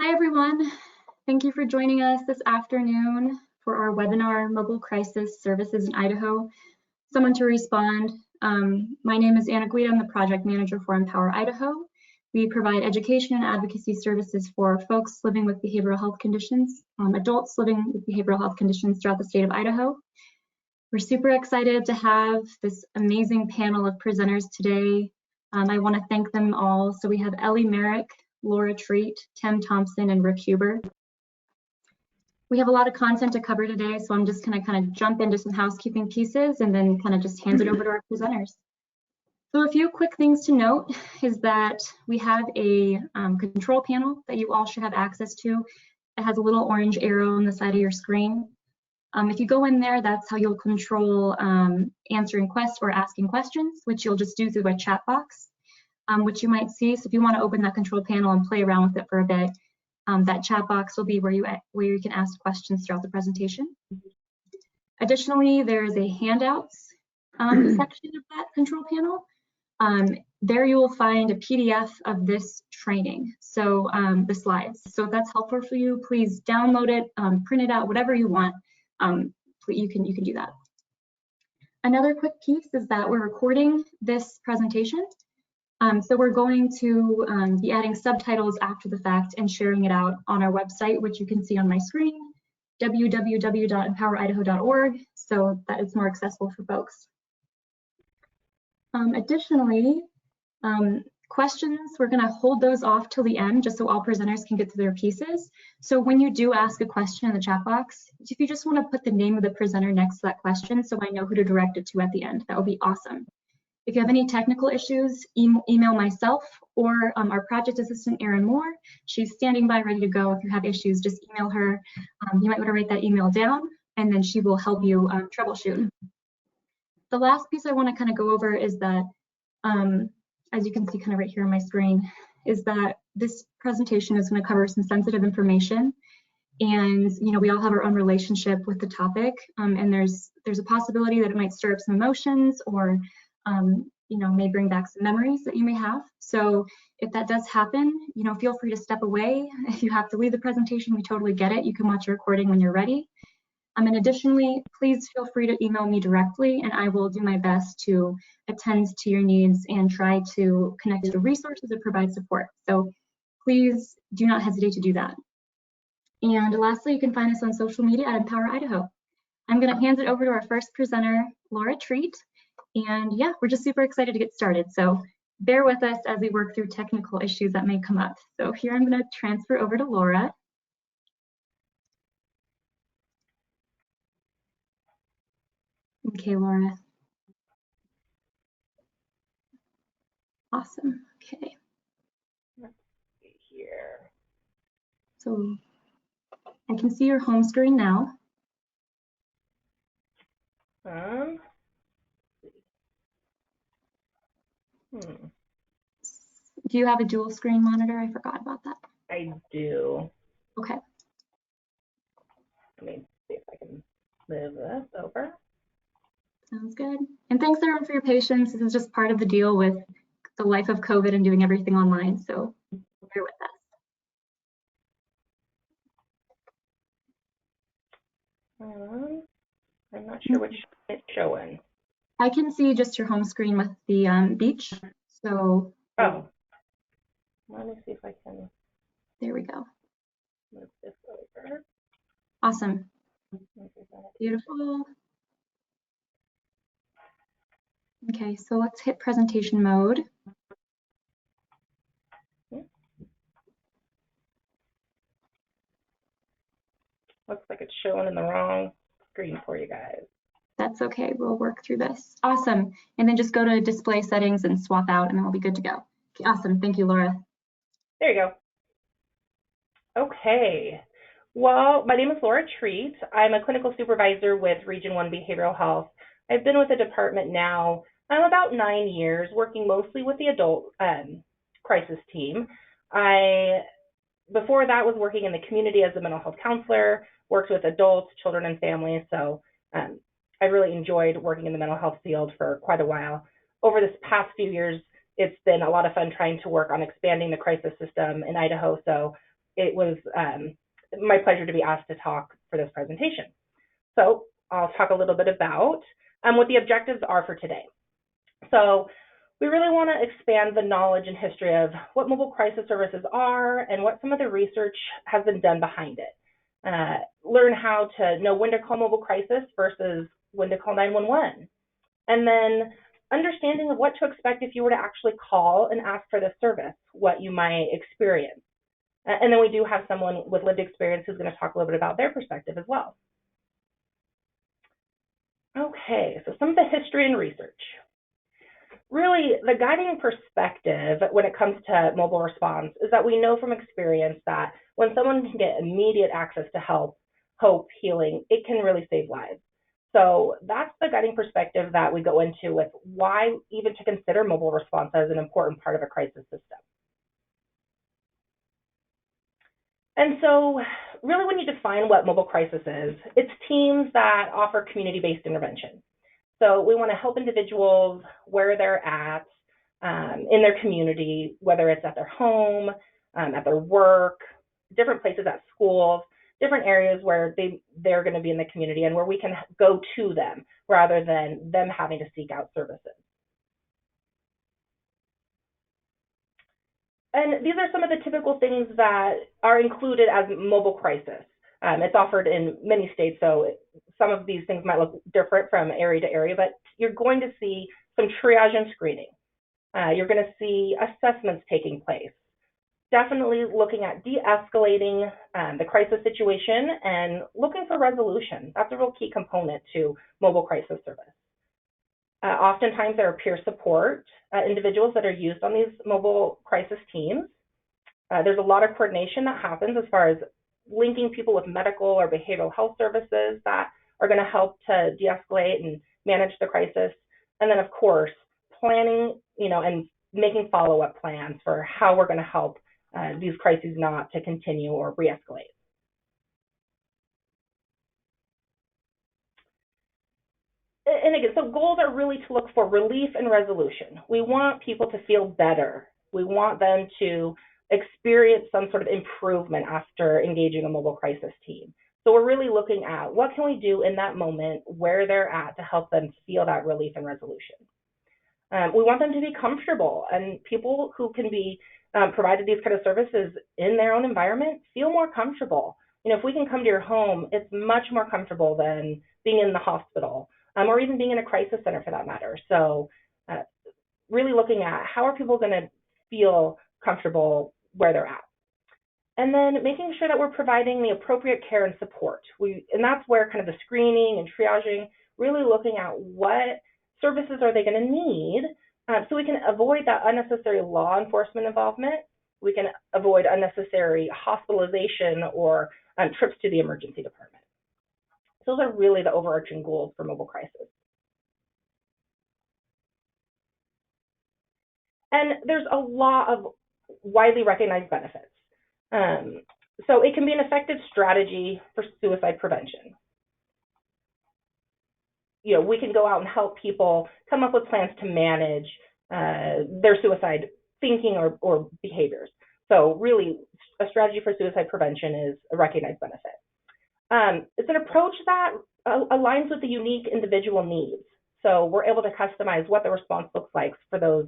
Hi, everyone. Thank you for joining us this afternoon for our webinar, Mobile Crisis Services in Idaho, Someone to Respond. My name is Anna Guida. I'm the project manager for Empower Idaho. We provide education and advocacy services for folks living with behavioral health conditions, adults living with behavioral health conditions throughout the state of Idaho. We're super excited to have this amazing panel of presenters today. I want to thank them all. So we have Ellie Merrick, Laura Treat, Tim Thompson, and Rick Huber. We have a lot of content to cover today, so I'm just going to kind of jump into some housekeeping pieces and then kind of just hand it over to our presenters. So a few quick things to note is that we have a control panel that you all should have access to. It has a little orange arrow on the side of your screen. If you go in there, that's how you'll control answering questions or asking questions, which you'll just do through a chat box, which you might see. So if you want to open that control panel and play around with it for a bit, that chat box will be where you can ask questions throughout the presentation. Additionally, there is a handouts section of that control panel. There you will find a PDF of this training, so the slides. So if that's helpful for you, please download it, print it out, whatever you want. You can do that. Another quick piece is that we're recording this presentation. So we're going to be adding subtitles after the fact and sharing it out on our website, which you can see on my screen, www.empoweridaho.org, so that it's more accessible for folks. Additionally, questions, we're going to hold those off till the end just so all presenters can get to their pieces. So when you do ask a question in the chat box, if you just want to put the name of the presenter next to that question so I know who to direct it to at the end, that would be awesome. If you have any technical issues, email myself or our project assistant, Erin Moore. She's standing by ready to go. If you have issues, just email her. You might want to write that email down and then she will help you troubleshoot. The last piece I want to kind of go over is that, as you can see kind of right here on my screen, is that this presentation is going to cover some sensitive information. And we all have our own relationship with the topic, and there's a possibility that it might stir up some emotions or may bring back some memories that you may have. So if that does happen, feel free to step away. If you have to leave the presentation, we totally get it. You can watch a recording when you're ready. And additionally, please feel free to email me directly, and I will do my best to attend to your needs and try to connect you to resources that provide support. So please do not hesitate to do that. And lastly, you can find us on social media at Empower Idaho. I'm going to hand it over to our first presenter, Laura Treat. And yeah, we're just super excited to get started. So bear with us as we work through technical issues that may come up. So here I'm going to transfer over to Laura. Okay, Laura. Awesome. Okay. Let's see here. So I can see your home screen now. Do you have a dual screen monitor? I forgot about that. I do. Okay. Let me see if I can move this over. Sounds good. And thanks everyone for your patience. This is just part of the deal with the life of COVID and doing everything online. So bear with us. I'm not sure which it's showing. I can see just your home screen with the beach. So. Oh. Let me see if I can. There we go. Move this over. Awesome. Beautiful. Okay, so let's hit presentation mode. Looks like it's showing in the wrong screen for you guys. That's okay, we'll work through this. Awesome, and then just go to display settings and swap out and then we'll be good to go. Okay, awesome, thank you, Laura. There you go. Okay, well, my name is Laura Treat. I'm a clinical supervisor with Region 1 Behavioral Health. I've been with the department now about 9 years, working mostly with the adult crisis team. Before that was working in the community as a mental health counselor, worked with adults, children, and families. So I really enjoyed working in the mental health field for quite a while. Over this past few years, it's been a lot of fun trying to work on expanding the crisis system in Idaho. So it was my pleasure to be asked to talk for this presentation. So I'll talk a little bit about what the objectives are for today. So we really want to expand the knowledge and history of what mobile crisis services are and what some of the research has been done behind it. Learn how to know when to call mobile crisis versus when to call 911. And then understanding of what to expect if you were to actually call and ask for this service, what you might experience. And then we do have someone with lived experience who's going to talk a little bit about their perspective as well. Okay, so some of the history and research. Really, the guiding perspective when it comes to mobile response is that we know from experience that when someone can get immediate access to help, hope, healing, it can really save lives. So that's the guiding perspective that we go into with why even to consider mobile response as an important part of a crisis system. And so really when you define what mobile crisis is, it's teams that offer community-based intervention. So we want to help individuals where they're at in their community, whether it's at their home, at their work, different places at schools, different areas where they're going to be in the community and where we can go to them rather than them having to seek out services. And these are some of the typical things that are included as mobile crisis. It's offered in many states, so some of these things might look different from area to area, but you're going to see some triage and screening. You're going to see assessments taking place. Definitely looking at de-escalating the crisis situation and looking for resolution. That's a real key component to mobile crisis service. Oftentimes there are peer support individuals that are used on these mobile crisis teams. There's a lot of coordination that happens as far as linking people with medical or behavioral health services that are going to help to de-escalate and manage the crisis. And then of course, planning, and making follow-up plans for how we're going to help these crises not to continue or re-escalate. And again, so goals are really to look for relief and resolution. We want people to feel better. We want them to experience some sort of improvement after engaging a mobile crisis team. So we're really looking at what can we do in that moment where they're at to help them feel that relief and resolution. We want them to be comfortable, and people who can be provided these kind of services in their own environment feel more comfortable. If we can come to your home, it's much more comfortable than being in the hospital. Or even being in a crisis center for that matter. So really looking at how are people going to feel comfortable where they're at. And then making sure that we're providing the appropriate care and support. And that's where kind of the screening and triaging, really looking at what services are they going to need so we can avoid that unnecessary law enforcement involvement. We can avoid unnecessary hospitalization or trips to the emergency department. Those are really the overarching goals for mobile crisis. And there's a lot of widely recognized benefits. So it can be an effective strategy for suicide prevention. We can go out and help people come up with plans to manage their suicide thinking or behaviors. So really, a strategy for suicide prevention is a recognized benefit. It's an approach that aligns with the unique individual needs. So we're able to customize what the response looks like for those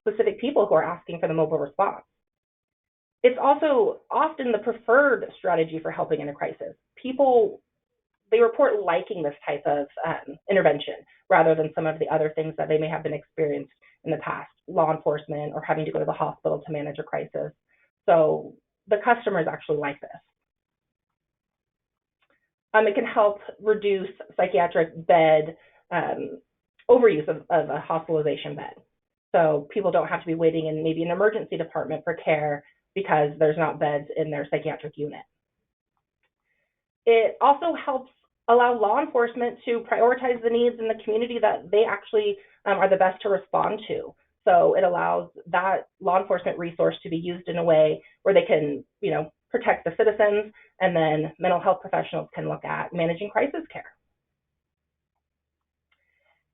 specific people who are asking for the mobile response. It's also often the preferred strategy for helping in a crisis. People, they report liking this type of intervention rather than some of the other things that they may have been experienced in the past, law enforcement or having to go to the hospital to manage a crisis. So the customers actually like this. It can help reduce psychiatric bed overuse of a hospitalization bed. So people don't have to be waiting in maybe an emergency department for care because there's not beds in their psychiatric unit. It also helps allow law enforcement to prioritize the needs in the community that they actually are the best to respond to. So it allows that law enforcement resource to be used in a way where they can, protect the citizens, and then mental health professionals can look at managing crisis care.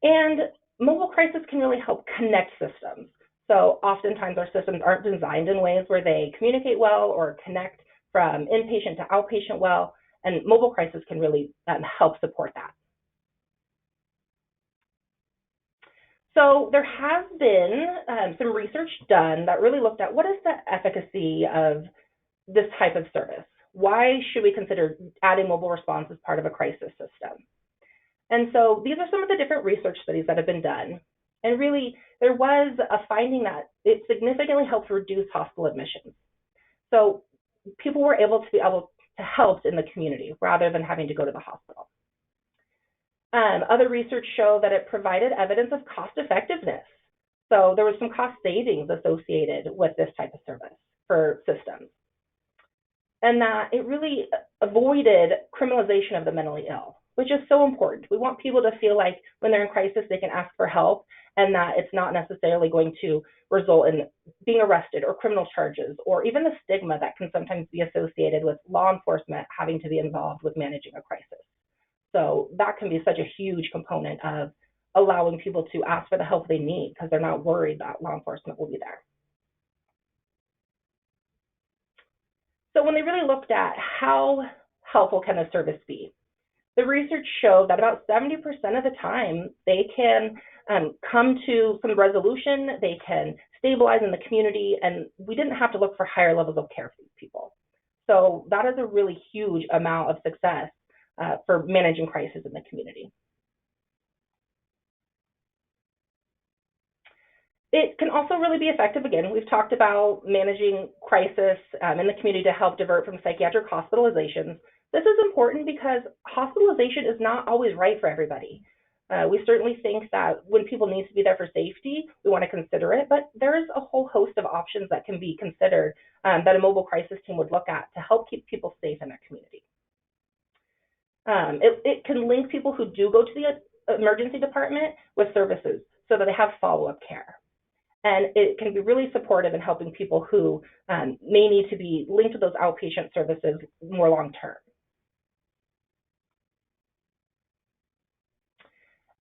And mobile crisis can really help connect systems. So oftentimes our systems aren't designed in ways where they communicate well or connect from inpatient to outpatient well, and mobile crisis can really help support that. So there has been some research done that really looked at what is the efficacy of this type of service. Why should we consider adding mobile response as part of a crisis system? And so these are some of the different research studies that have been done. And really, there was a finding that it significantly helped reduce hospital admissions. So people were able to help in the community rather than having to go to the hospital. Other research showed that it provided evidence of cost effectiveness. So there was some cost savings associated with this type of service for systems. And that it really avoided criminalization of the mentally ill, which is so important. We want people to feel like when they're in crisis, they can ask for help, and that it's not necessarily going to result in being arrested or criminal charges, or even the stigma that can sometimes be associated with law enforcement having to be involved with managing a crisis. So that can be such a huge component of allowing people to ask for the help they need because they're not worried that law enforcement will be there. So when they really looked at how helpful can a service be, the research showed that about 70% of the time they can come to some resolution, they can stabilize in the community, and we didn't have to look for higher levels of care for these people. So that is a really huge amount of success for managing crisis in the community. It can also really be effective. Again, we've talked about managing crisis in the community to help divert from psychiatric hospitalizations. This is important because hospitalization is not always right for everybody. We certainly think that when people need to be there for safety, we want to consider it, but there's a whole host of options that can be considered that a mobile crisis team would look at to help keep people safe in their community. It can link people who do go to the emergency department with services so that they have follow-up care. And it can be really supportive in helping people who may need to be linked to those outpatient services more long-term.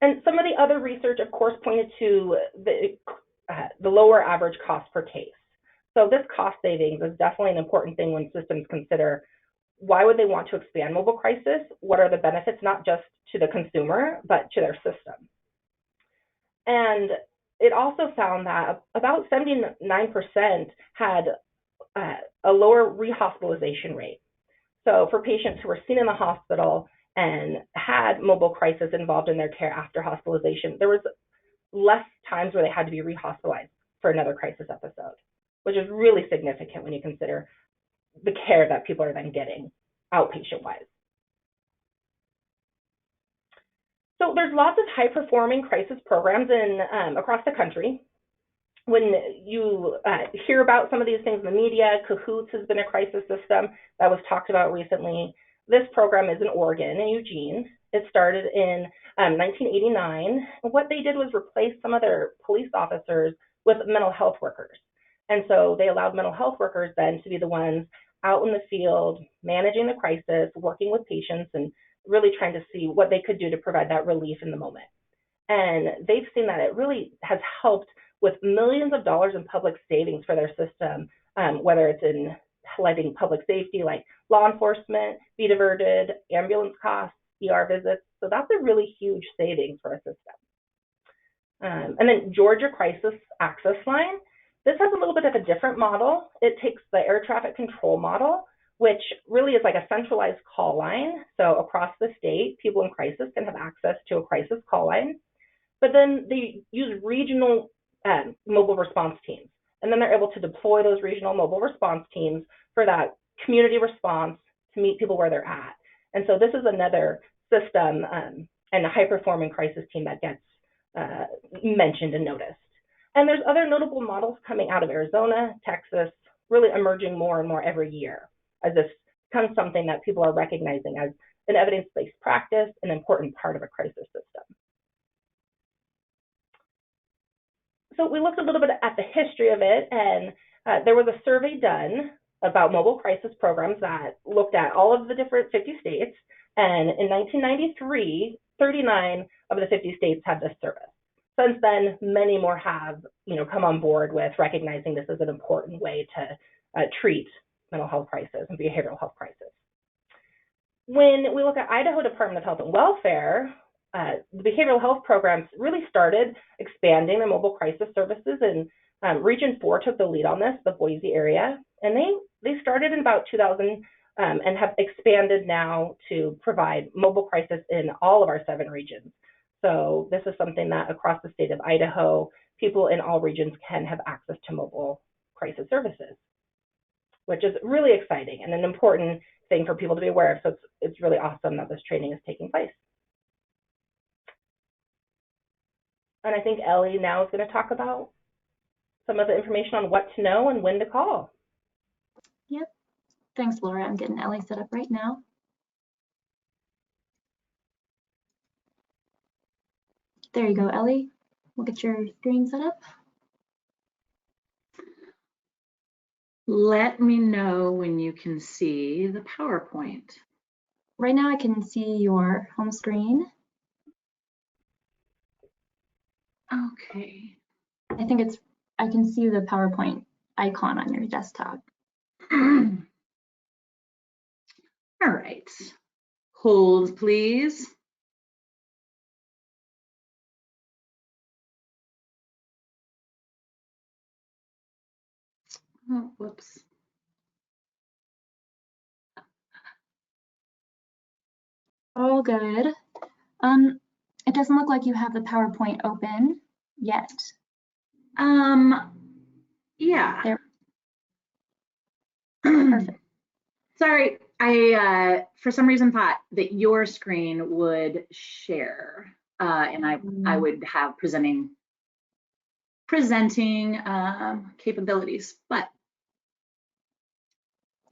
And some of the other research, of course, pointed to the lower average cost per case. So this cost savings is definitely an important thing when systems consider why would they want to expand mobile crisis? What are the benefits, not just to the consumer, but to their system? And it also found that about 79% had a lower rehospitalization rate. So for patients who were seen in the hospital and had mobile crisis involved in their care after hospitalization, there was less times where they had to be rehospitalized for another crisis episode, which is really significant when you consider the care that people are then getting outpatient-wise. So there's lots of high-performing crisis programs across the country. When you hear about some of these things in the media, Cahoots has been a crisis system that was talked about recently. This program is in Oregon, in Eugene. It started in 1989. What they did was replace some of their police officers with mental health workers. And so they allowed mental health workers then to be the ones out in the field, managing the crisis, working with patients, and really trying to see what they could do to provide that relief in the moment. And they've seen that it really has helped with millions of dollars in public savings for their system, whether it's in letting public safety like law enforcement be diverted, ambulance costs, ER visits. So that's a really huge savings for a system. And then Georgia Crisis Access Line. This has a little bit of a different model. It takes the air traffic control model, which really is like a centralized call line. So across the state, people in crisis can have access to a crisis call line. But then they use regional mobile response teams. And then they're able to deploy those regional mobile response teams for that community response to meet people where they're at. And so this is another system and a high-performing crisis team that gets mentioned and noticed. And there's other notable models coming out of Arizona, Texas, really emerging more and more every year as this becomes something that people are recognizing as an evidence-based practice, an important part of a crisis system. So we looked a little bit at the history of it, and there was a survey done about mobile crisis programs that looked at all of the different 50 states. And in 1993, 39 of the 50 states had this service. since then, many more have, come on board with recognizing this as an important way to treat mental health crisis and behavioral health crisis. When we look at Idaho Department of Health and Welfare, the behavioral health programs really started expanding their mobile crisis services, and Region 4 took the lead on this, the Boise area, and they started in about 2000 and have expanded now to provide mobile crisis in all of our 7 regions. So this is something that across the state of Idaho, people in all regions can have access to mobile crisis services, which is really exciting and an important thing for people to be aware of. So it's really awesome that this training is taking place. And I think Ellie now is going to talk about some of the information on what to know and when to call. Yep. Thanks, Laura. I'm getting Ellie set up right now. There you go, Ellie. We'll get your screen set up. Let me know when you can see the PowerPoint. Right now I can see your home screen. Okay. I can see the PowerPoint icon on your desktop. All right. Hold, please. Oh, whoops. All good. It doesn't look like you have the PowerPoint open yet. Yeah. There. Perfect. Sorry, I for some reason thought that your screen would share, and I would have presenting capabilities, but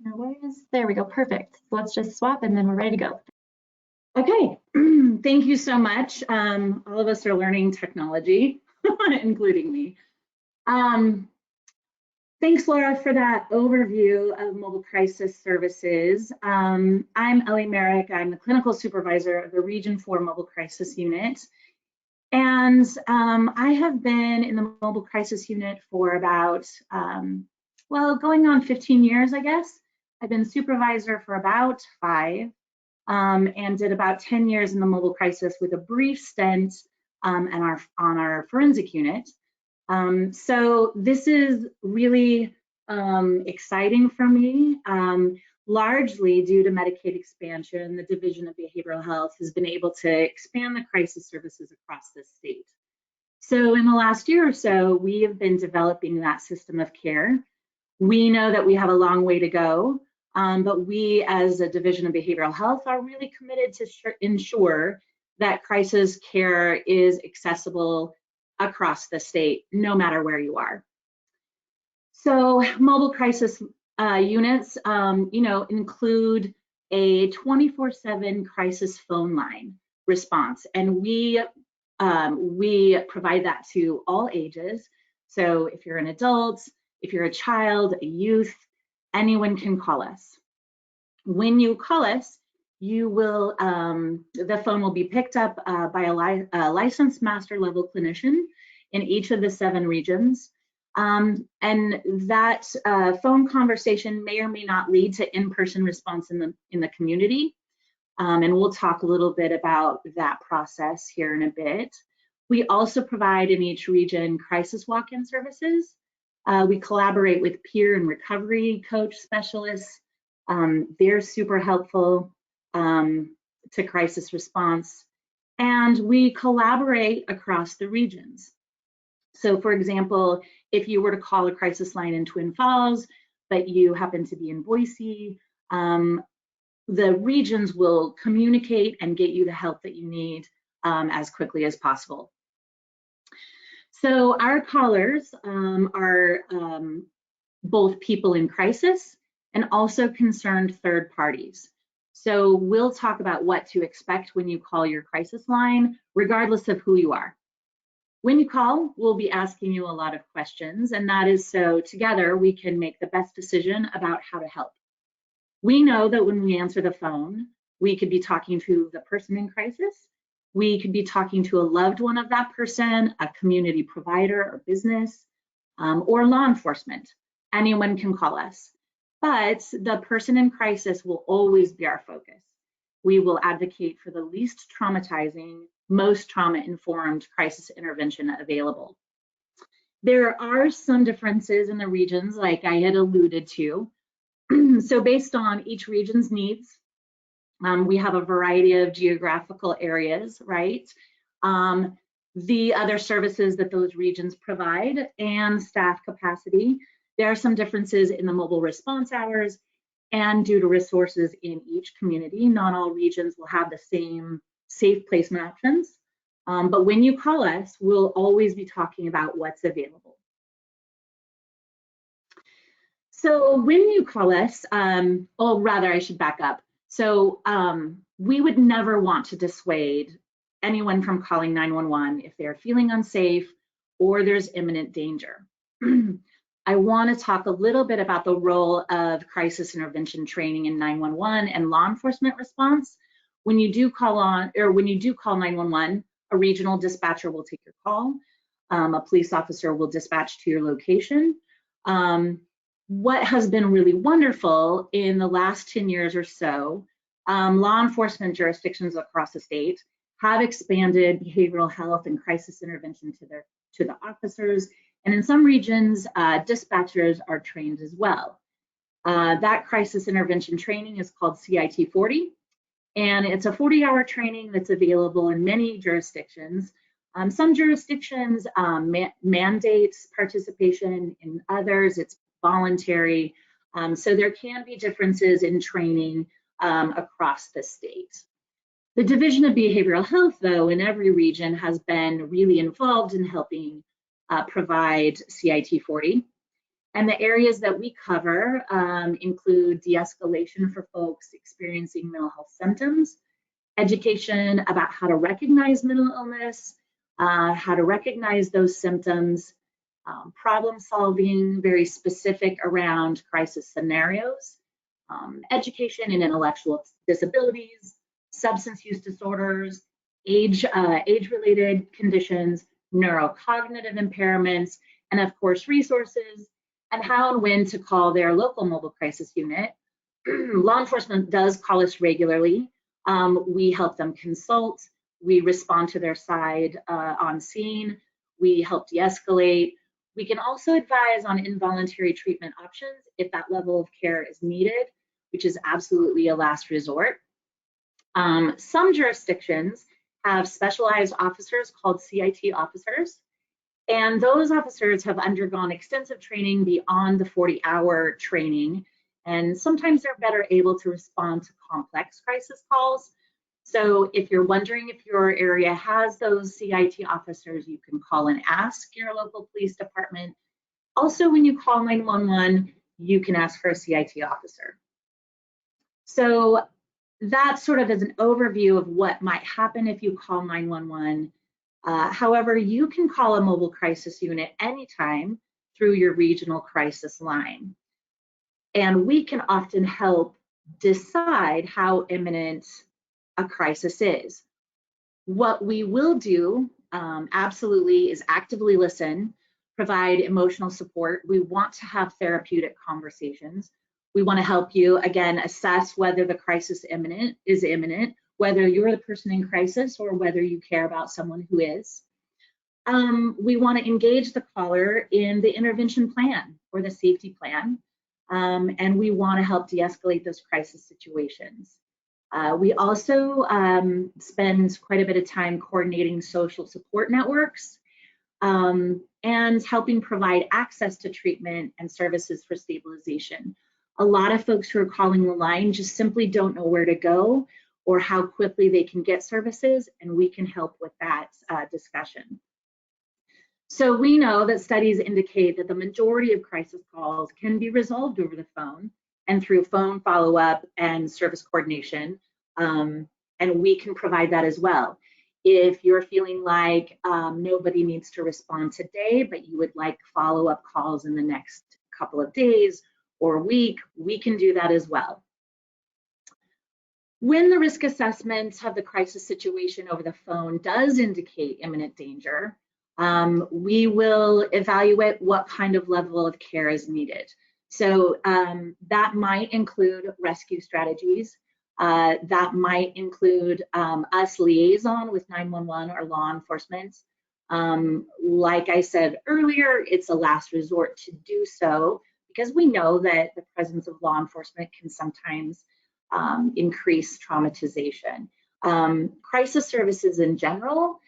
no worries. There we go. Perfect. Let's just swap and then we're ready to go. okay. Thank you so much. All of us are learning technology, including me. Thanks, Laura, for that overview of mobile crisis services. I'm Ellie Merrick. I'm the Clinical Supervisor of the Region 4 Mobile Crisis Unit. And I have been in the Mobile Crisis Unit for about, well, going on 15 years, I guess. I've been supervisor for about 5 and did about 10 years in the Mobile Crisis with a brief stint on our forensic unit. So this is really exciting for me. Largely due to Medicaid expansion, the Division of Behavioral Health has been able to expand the crisis services across the state. So in the last year or so, we have been developing that system of care. We know that we have a long way to go, but we as a Division of Behavioral Health are really committed to ensure that crisis care is accessible across the state, no matter where you are. So mobile crisis units, include a 24/7 crisis phone line response, and we provide that to all ages. So if you're an adult, if you're a child, a youth, anyone can call us. When you call us, you will the phone will be picked up by a licensed master level clinician in each of the 7 regions. And that phone conversation may or may not lead to in-person response in the community. And we'll talk a little bit about that process here in a bit. We also provide in each region crisis walk-in services. We collaborate with peer and recovery coach specialists. They're super helpful to crisis response. And we collaborate across the regions. So for example, if you were to call a crisis line in Twin Falls, but you happen to be in Boise, the regions will communicate and get you the help that you need as quickly as possible. So our callers are both people in crisis and also concerned third parties. So we'll talk about what to expect when you call your crisis line, regardless of who you are. When you call, we'll be asking you a lot of questions, and that is so together we can make the best decision about how to help. We know that when we answer the phone, we could be talking to the person in crisis, We could be talking to a loved one of that person, a community provider or business, or law enforcement. Anyone can call us. But the person in crisis will always be our focus. We will advocate for the least traumatizing, most trauma-informed crisis intervention available. There are some differences in the regions, like I had alluded to. So based on each region's needs, we have a variety of geographical areas, right? The other services that those regions provide and staff capacity. There are some differences in the mobile response hours, and due to resources in each community, not all regions will have the same safe placement options. But when you call us, we'll always be talking about what's available. So when you call us, or rather I should back up. So we would never want to dissuade anyone from calling 911 if they're feeling unsafe or there's imminent danger. I want to talk a little bit about the role of crisis intervention training in 911 and law enforcement response. When you do call 911, a regional dispatcher will take your call. A police officer will dispatch to your location. What has been really wonderful in the last 10 years or so, law enforcement jurisdictions across the state have expanded behavioral health and crisis intervention to the officers. And in some regions, dispatchers are trained as well. That crisis intervention training is called CIT 40, and it's a 40-hour training that's available in many jurisdictions. Some jurisdictions mandate participation, in others it's voluntary. So there can be differences in training across the state. The Division of Behavioral Health, though, in every region has been really involved in helping provide CIT 40. And the areas that we cover include de-escalation for folks experiencing mental health symptoms, education about how to recognize mental illness, how to recognize those symptoms, problem solving, very specific around crisis scenarios, education in intellectual disabilities, substance use disorders, age-related conditions, neurocognitive impairments, and of course resources, and how and when to call their local mobile crisis unit. Law enforcement does call us regularly. We help them consult. We respond to their side on scene. We help de-escalate. We can also advise on involuntary treatment options if that level of care is needed, which is absolutely a last resort. Some jurisdictions have specialized officers called CIT officers, and those officers have undergone extensive training beyond the 40-hour training, and sometimes they're better able to respond to complex crisis calls. So if you're wondering if your area has those CIT officers, you can call and ask your local police department. Also, when you call 911, you can ask for a CIT officer. So that sort of is an overview of what might happen if you call 911. However, you can call a mobile crisis unit anytime through your regional crisis line. And we can often help decide how imminent a crisis is. What we will do absolutely is actively listen, provide emotional support. We want to have therapeutic conversations. We want to help you, again, assess whether the crisis is imminent, whether you're the person in crisis or whether you care about someone who is. We want to engage the caller in the intervention plan or the safety plan, and we want to help de-escalate those crisis situations. We also spend quite a bit of time coordinating social support networks and helping provide access to treatment and services for stabilization. A lot of folks who are calling the line just simply don't know where to go or how quickly they can get services, and we can help with that discussion. So we know that studies indicate that the majority of crisis calls can be resolved over the phone and through phone follow-up and service coordination, and we can provide that as well. If you're feeling like nobody needs to respond today, but you would like follow-up calls in the next couple of days or week, we can do that as well. When the risk assessment of the crisis situation over the phone does indicate imminent danger, we will evaluate what kind of level of care is needed. So that might include rescue strategies. That might include us liaison with 911 or law enforcement. Like I said earlier, it's a last resort to do so because we know that the presence of law enforcement can sometimes increase traumatization. Crisis services in general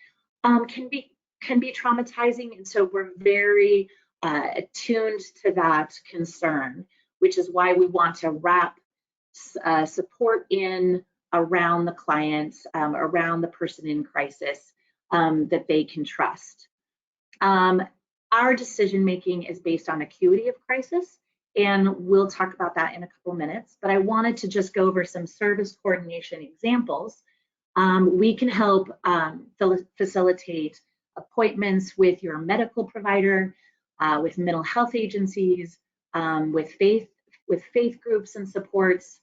can be traumatizing, and so we're very attuned to that concern, which is why we want to wrap support in around the clients, around the person in crisis that they can trust. Our decision making is based on acuity of crisis, and we'll talk about that in a couple minutes, but I wanted to just go over some service coordination examples. We can help facilitate appointments with your medical provider, with mental health agencies, with faith groups and supports,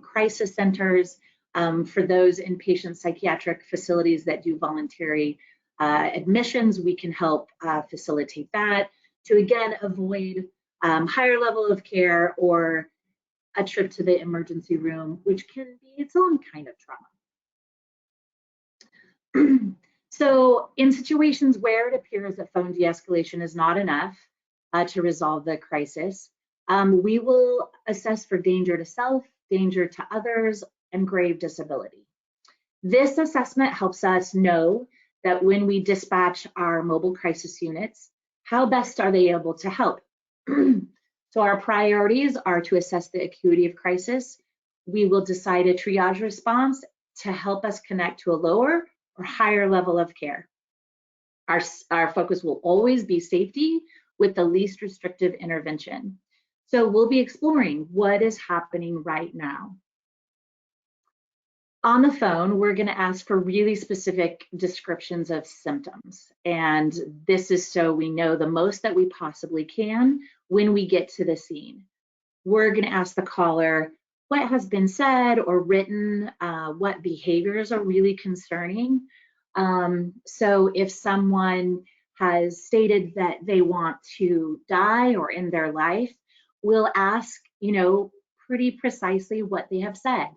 crisis centers, for those inpatient psychiatric facilities that do voluntary admissions. We can help facilitate that to, again, avoid higher level of care or a trip to the emergency room, which can be its own kind of trauma. So in situations where it appears that phone de-escalation is not enough to resolve the crisis, we will assess for danger to self, danger to others, and grave disability. This assessment helps us know that when we dispatch our mobile crisis units, how best are they able to help? So our priorities are to assess the acuity of crisis. We will decide a triage response to help us connect to a lower or higher level of care. Our focus will always be safety with the least restrictive intervention. So we'll be exploring what is happening right now. On the phone, we're going to ask for really specific descriptions of symptoms. And this is so we know the most that we possibly can when we get to the scene. We're going to ask the caller what has been said or written, what behaviors are really concerning. So if someone has stated that they want to die or end their life, we'll ask, pretty precisely what they have said.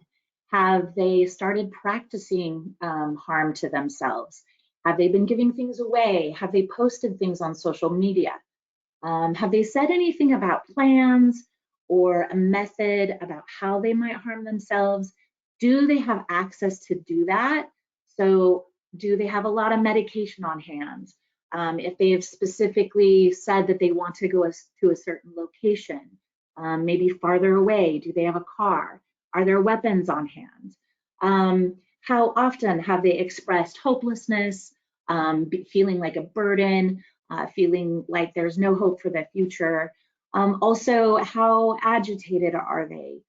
Have they started practicing harm to themselves? Have they been giving things away? Have they posted things on social media? Have they said anything about plans or a method about how they might harm themselves? Do they have access to do that? So do they have a lot of medication on hand? If they have specifically said that they want to go to a certain location, maybe farther away, do they have a car? Are there weapons on hand? How often have they expressed hopelessness, feeling like a burden, feeling like there's no hope for the future? Also, how agitated are they?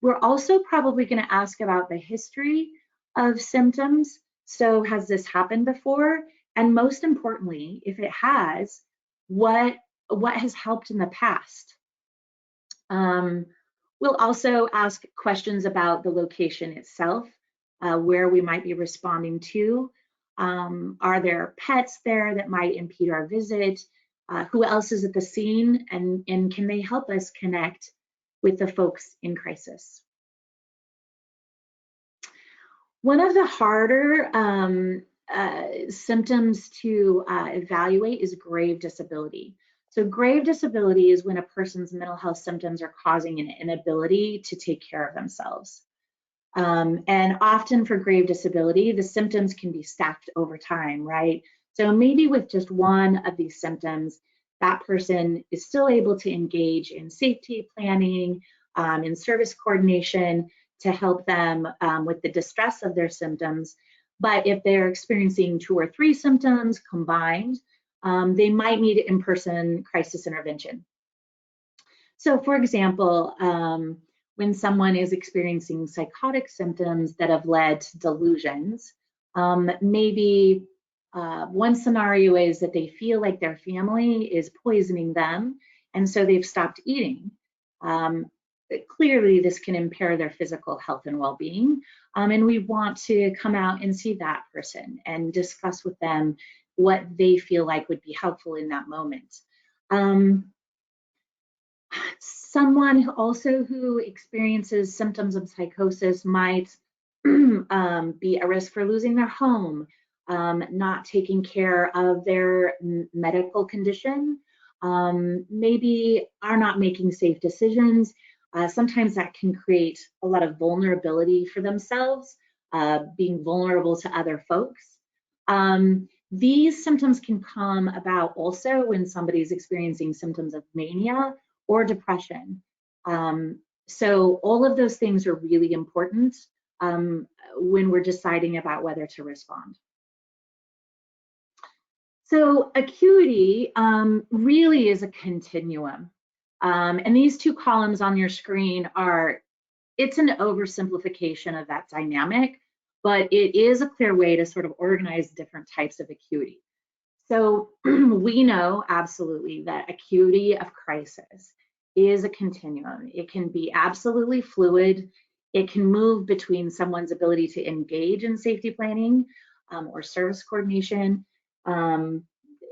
We're also probably going to ask about the history of symptoms. So has this happened before? And most importantly, if it has, what has helped in the past? We'll also ask questions about the location itself, where we might be responding to. Are there pets there that might impede our visit? Who else is at the scene? And can they help us connect with the folks in crisis? One of the harder symptoms to evaluate is grave disability. So grave disability is when a person's mental health symptoms are causing an inability to take care of themselves. And often for grave disability, the symptoms can be stacked over time, right? So maybe with just one of these symptoms, that person is still able to engage in safety planning, in service coordination to help them with the distress of their symptoms. But if they're experiencing 2 or 3 symptoms combined, they might need in-person crisis intervention. So for example, when someone is experiencing psychotic symptoms that have led to delusions, maybe one scenario is that they feel like their family is poisoning them, and so they've stopped eating. clearly this can impair their physical health and well-being. And we want to come out and see that person and discuss with them what they feel like would be helpful in that moment. Someone also who experiences symptoms of psychosis might be a risk for losing their home, not taking care of their medical condition, maybe are not making safe decisions. Sometimes that can create a lot of vulnerability for themselves, being vulnerable to other folks. These symptoms can come about also when somebody's experiencing symptoms of mania or depression. So all of those things are really important when we're deciding about whether to respond. So acuity really is a continuum. And these two columns on your screen it's an oversimplification of that dynamic, but it is a clear way to sort of organize different types of acuity. So we know absolutely that acuity of crisis is a continuum. It can be absolutely fluid. It can move between someone's ability to engage in safety planning or service coordination.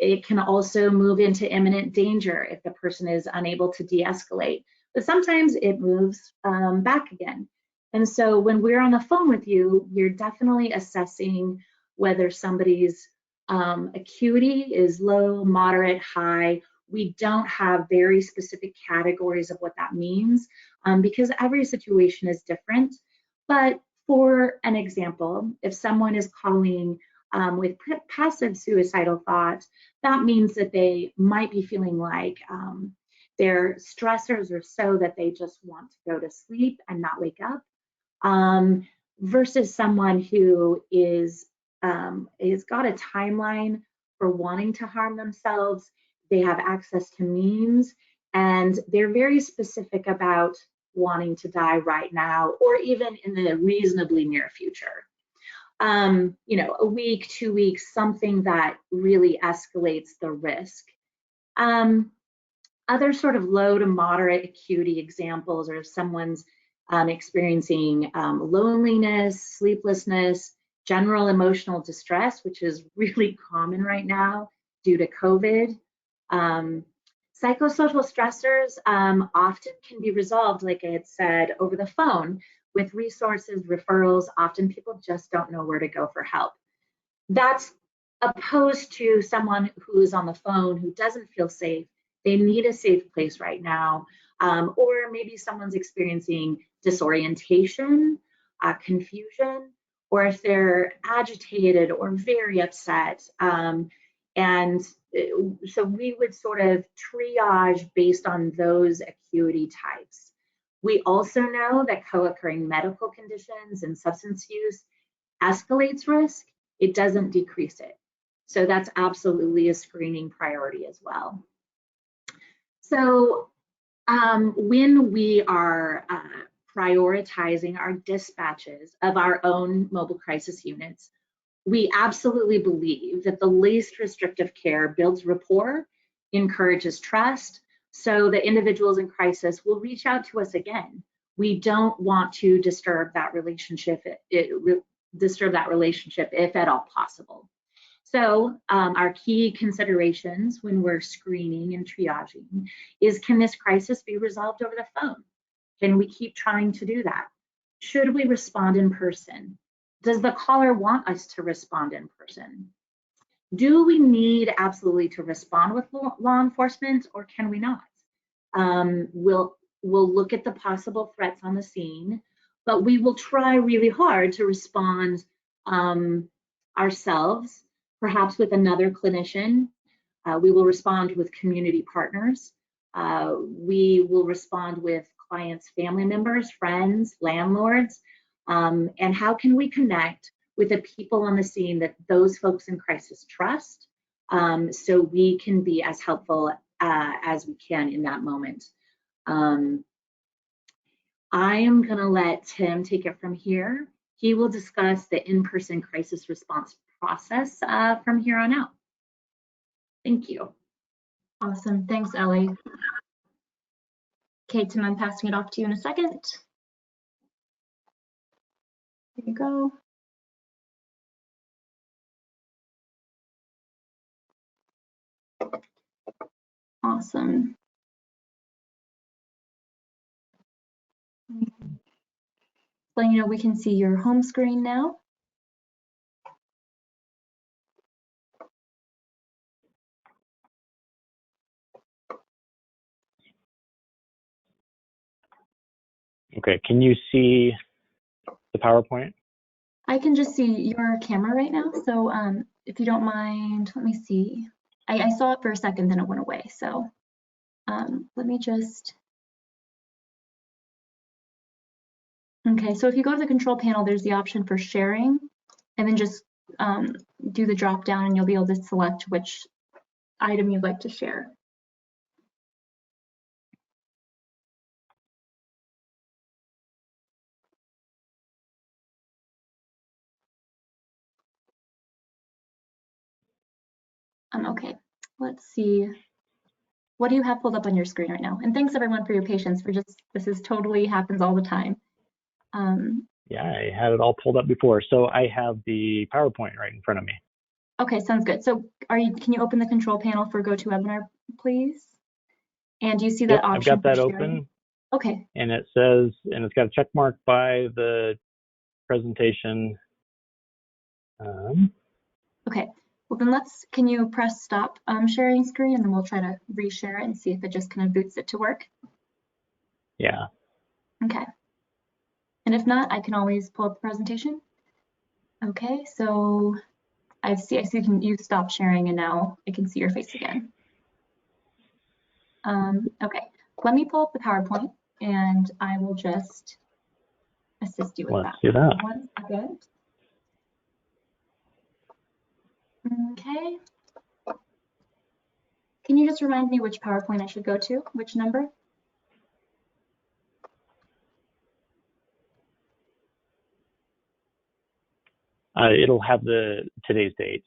It can also move into imminent danger if the person is unable to de-escalate. But sometimes it moves back again. And so when we're on the phone with you, you're definitely assessing whether somebody's acuity is low, moderate, high. We don't have very specific categories of what that means because every situation is different. But for an example, if someone is calling with passive suicidal thoughts, that means that they might be feeling like their stressors are so that they just want to go to sleep and not wake up, versus someone who is got a timeline for wanting to harm themselves. They have access to means, and they're very specific about wanting to die right now or even in the reasonably near future. You know, a week, 2 weeks, something that really escalates the risk. Other sort of low to moderate acuity examples are if someone's experiencing loneliness, sleeplessness, general emotional distress, which is really common right now due to COVID. Psychosocial stressors often can be resolved, like I had said, over the phone with resources, referrals. Often people just don't know where to go for help. That's opposed to someone who's on the phone who doesn't feel safe. They need a safe place right now. Or maybe someone's experiencing disorientation, confusion, or if they're agitated or very upset. And so we would sort of triage based on those acuity types. We also know that co-occurring medical conditions and substance use escalates risk. It doesn't decrease it. So that's absolutely a screening priority as well. So when we are prioritizing our dispatches of our own mobile crisis units, we absolutely believe that the least restrictive care builds rapport, encourages trust, so the individuals in crisis will reach out to us again. We don't want to disturb that relationship, if at all possible. So our key considerations when we're screening and triaging is, can this crisis be resolved over the phone? Can we keep trying to do that? Should we respond in person? Does the caller want us to respond in person? Do we need absolutely to respond with law enforcement, or can we not? We'll look at the possible threats on the scene, but we will try really hard to respond ourselves, perhaps with another clinician. We will respond with community partners. We will respond with clients' family members, friends, landlords, and how can we connect with the people on the scene that those folks in crisis trust, so we can be as helpful as we can in that moment. I am going to let Tim take it from here. He will discuss the in-person crisis response process from here on out. Thank you. Awesome. Thanks, Ellie. Okay, Tim, I'm passing it off to you in a second. There you go. Awesome. So you know we can see your home screen now. Okay, can you see the PowerPoint? I can just see your camera right now. So if you don't mind, let me see. I saw it for a second, then it went away. So let me just. Okay, so if you go to the control panel, there's the option for sharing, and then just do the drop down and you'll be able to select which item you'd like to share. Okay, let's see. What do you have pulled up on your screen right now? And thanks everyone for your patience for just, this is totally happens all the time. Yeah, I had it all pulled up before. So I have the PowerPoint right in front of me. Okay, sounds good. So can you open the control panel for GoToWebinar, please? And do you see that option? I've got that sharing? open. Okay. And it says, and it's got a check mark by the presentation. Okay, well then can you press stop sharing screen and then we'll try to reshare it and see if it just kind of boots it to work? Yeah. Okay. And if not, I can always pull up the presentation. Okay, so I see you stop sharing and now I can see your face again. Okay, let me pull up the PowerPoint and I will just assist you with Let's do that. 1 second. Okay. Can you just remind me which PowerPoint I should go to? Which number? It'll have today's date.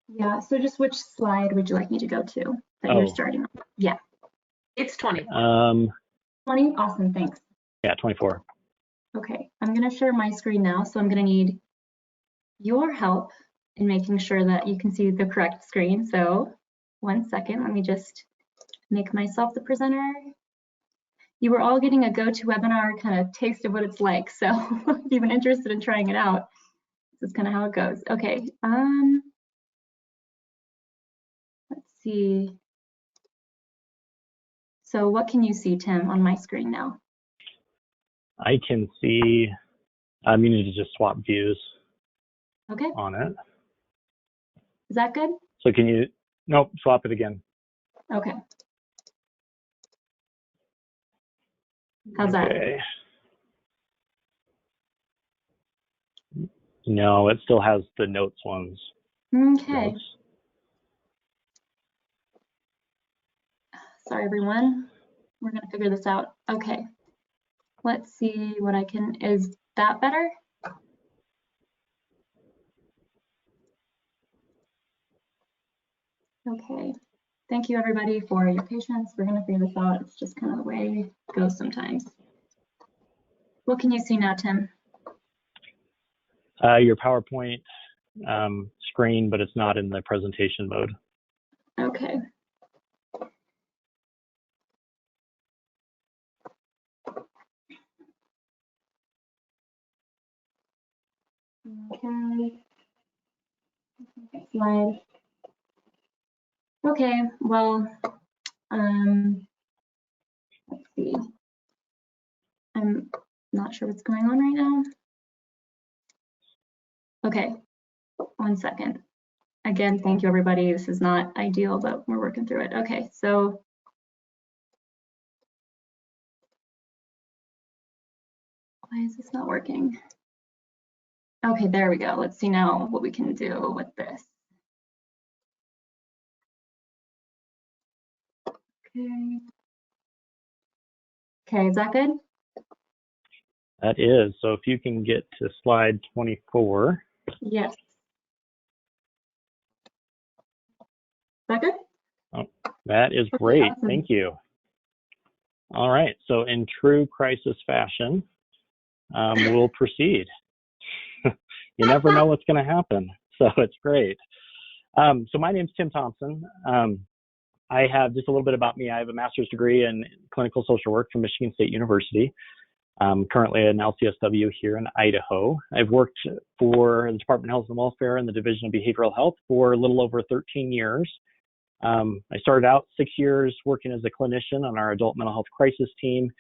Yeah, so just which slide would you like me to go to that you're starting on? Yeah. It's 20. 20? Awesome, thanks. Yeah, 24. Okay, I'm gonna share my screen now, so I'm gonna need your help in making sure that you can see the correct screen. So 1 second, let me just make myself the presenter. You were all getting a GoToWebinar kind of taste of what it's like. So if you've been interested in trying it out, this is kind of how it goes. Okay, let's see. So what can you see, Tim, on my screen now? I can see, you need to just swap views Okay. on it. Is that good? So can you, nope, swap it again. Okay. How's that? Okay. No, it still has the notes ones. Okay. Notes. Sorry, everyone. We're gonna figure this out. Okay. Let's see what I can, is that better? Okay. Thank you everybody for your patience. We're gonna figure this out. It's just kind of the way it goes sometimes. What can you see now, Tim? Your PowerPoint screen, but it's not in the presentation mode. Okay. Okay. Slide. Okay, well, let's see. I'm not sure what's going on right now. Okay, 1 second. Again, thank you everybody. This is not ideal, but we're working through it. Okay, so why is this not working? Okay, there we go. Let's see now what we can do with this. Okay. Okay, is that good? That is. So if you can get to slide 24. Yes. Is that good? Oh, that is Okay, great. awesome. Thank you. All right, so in true crisis fashion, we'll proceed. You never know what's going to happen, so it's great. So my name's Tim Thompson. I have just a little bit about me. I have a master's degree in clinical social work from Michigan State University. I'm currently an LCSW here in Idaho. I've worked for the Department of Health and Welfare and the Division of Behavioral Health for a little over 13 years. I started out 6 years working as a clinician on our adult mental health crisis team,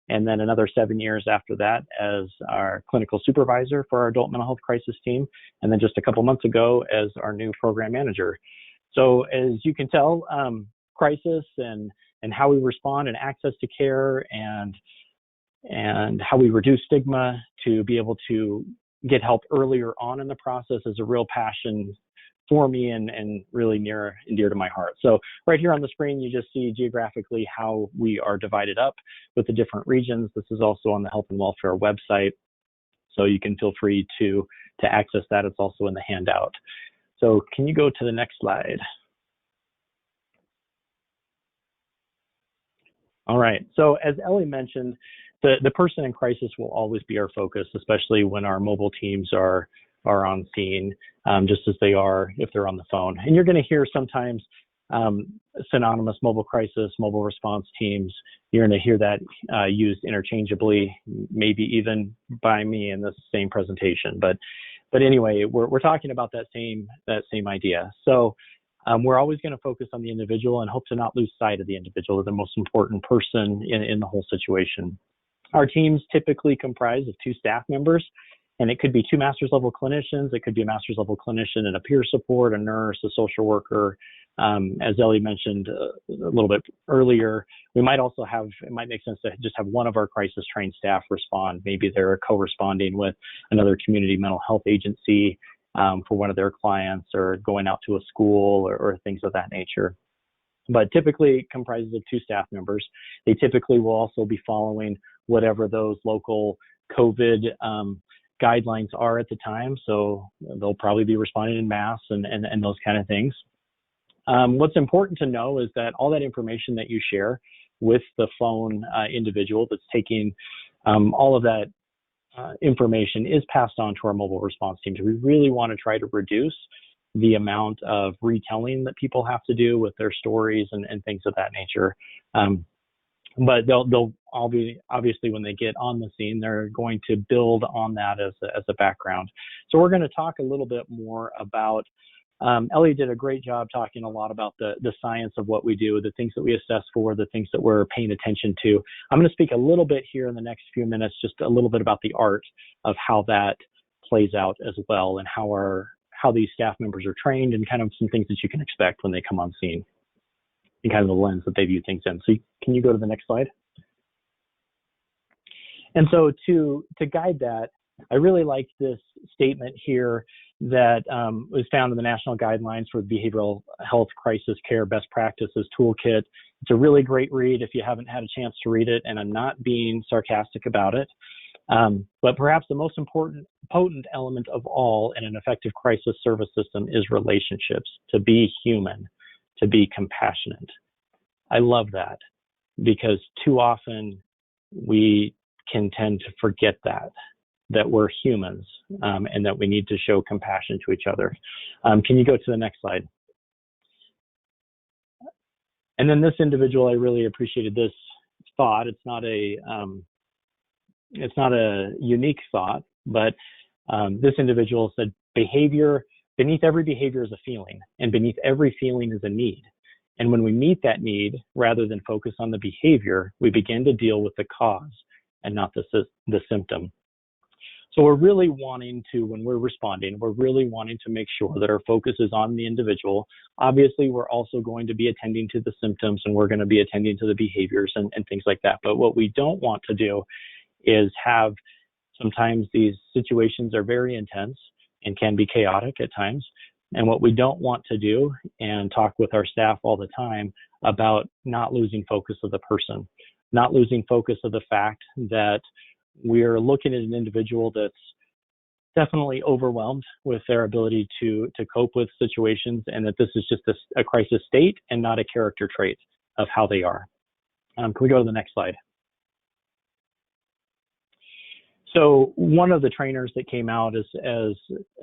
and then another 7 years after that as our clinical supervisor for our adult mental health crisis team, and then just a couple months ago as our new program manager. So as you can tell, crisis and how we respond and access to care and how we reduce stigma to be able to get help earlier on in the process is a real passion for me and really near and dear to my heart. So right here on the screen, you just see geographically how we are divided up with the different regions. This is also on the Health and Welfare website, so you can feel free to access that. It's also in the handout. So can you go to the next slide? All right, so as Ellie mentioned, the person in crisis will always be our focus, especially when our mobile teams are on scene, just as they are if they're on the phone. And you're going to hear sometimes synonymous mobile crisis, mobile response teams. You're going to hear that used interchangeably, maybe even by me in the same presentation. But anyway, we're talking about that same idea. So we're always going to focus on the individual and hope to not lose sight of the individual, the most important person in the whole situation. Our teams typically comprise of 2 staff members, and it could be 2 master's level clinicians. It could be a master's level clinician and a peer support, a nurse, a social worker. As Ellie mentioned a little bit earlier, we might also have, it might make sense to just have one of our crisis trained staff respond. Maybe they're co-responding with another community mental health agency for one of their clients, or going out to a school or things of that nature. But typically it comprises of 2 staff members. They typically will also be following whatever those local COVID guidelines are at the time. So they'll probably be responding in mass and those kind of things. What's important to know is that all that information that you share with the phone individual that's taking all of that information is passed on to our mobile response teams. We really want to try to reduce the amount of retelling that people have to do with their stories and things of that nature. But they'll all be, obviously, when they get on the scene, they're going to build on that as a background. So we're going to talk a little bit more about, Ellie did a great job talking a lot about the science of what we do, the things that we assess for, the things that we're paying attention to. I'm going to speak a little bit here in the next few minutes, just a little bit about the art of how that plays out as well, and how these staff members are trained, and kind of some things that you can expect when they come on scene, and kind of the lens that they view things in. So can you go to the next slide? And so to guide that, I really like this statement here that was found in the National Guidelines for Behavioral Health Crisis Care Best Practices Toolkit. It's a really great read if you haven't had a chance to read it, and I'm not being sarcastic about it. But perhaps the most potent element of all in an effective crisis service system is relationships, to be human, to be compassionate. I love that, because too often we can tend to forget that we're humans, and that we need to show compassion to each other. Can you go to the next slide? And then this individual, I really appreciated this thought. It's not a unique thought, but this individual said, beneath every behavior is a feeling, and beneath every feeling is a need. And when we meet that need, rather than focus on the behavior, we begin to deal with the cause and not the symptom. So we're really wanting to, when we're responding, we're really wanting to make sure that our focus is on the individual. Obviously, we're also going to be attending to the symptoms, and we're going to be attending to the behaviors and things like that. But what we don't want to do is have, sometimes these situations are very intense and can be chaotic at times. And what we don't want to do, and talk with our staff all the time about, not losing focus of the person, not losing focus of the fact that we're looking at an individual that's definitely overwhelmed with their ability to cope with situations, and that this is just a crisis state and not a character trait of how they are. Can we go to the next slide? So one of the trainers that came out is, as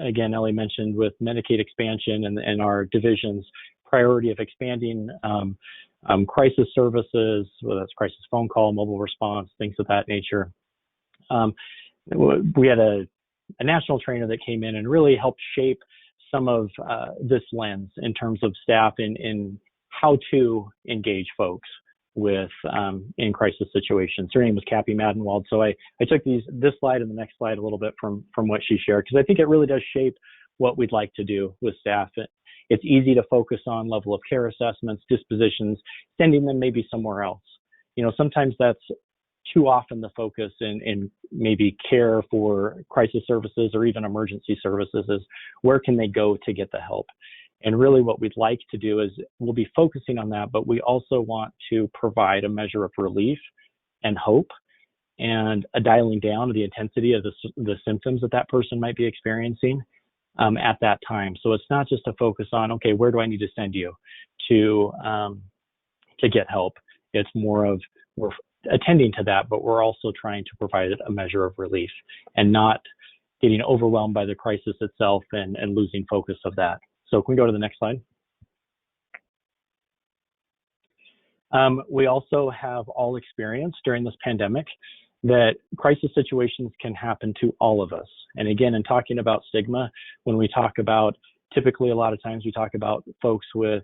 again, Ellie mentioned, with Medicaid expansion and our division's priority of expanding crisis services, whether that's crisis phone call, mobile response, things of that nature. We had a national trainer that came in and really helped shape some of this lens in terms of staff in how to engage folks with in crisis situations. Her name was Cappy Madenwald. So I took this slide and the next slide a little bit from what she shared, because I think it really does shape what we'd like to do with staff. It's easy to focus on level of care assessments, dispositions, sending them maybe somewhere else. You know, sometimes that's too often the focus in maybe care for crisis services or even emergency services is where can they go to get the help? And really what we'd like to do is we'll be focusing on that, but we also want to provide a measure of relief and hope and a dialing down of the intensity of the symptoms that person might be experiencing at that time. So it's not just a focus on, okay, where do I need to send you to get help? It's more of we're attending to that, but we're also trying to provide a measure of relief and not getting overwhelmed by the crisis itself and losing focus of that. So can we go to the next slide? We also have all experienced during this pandemic that crisis situations can happen to all of us. And again, in talking about stigma, when we talk about, typically a lot of times we talk about folks with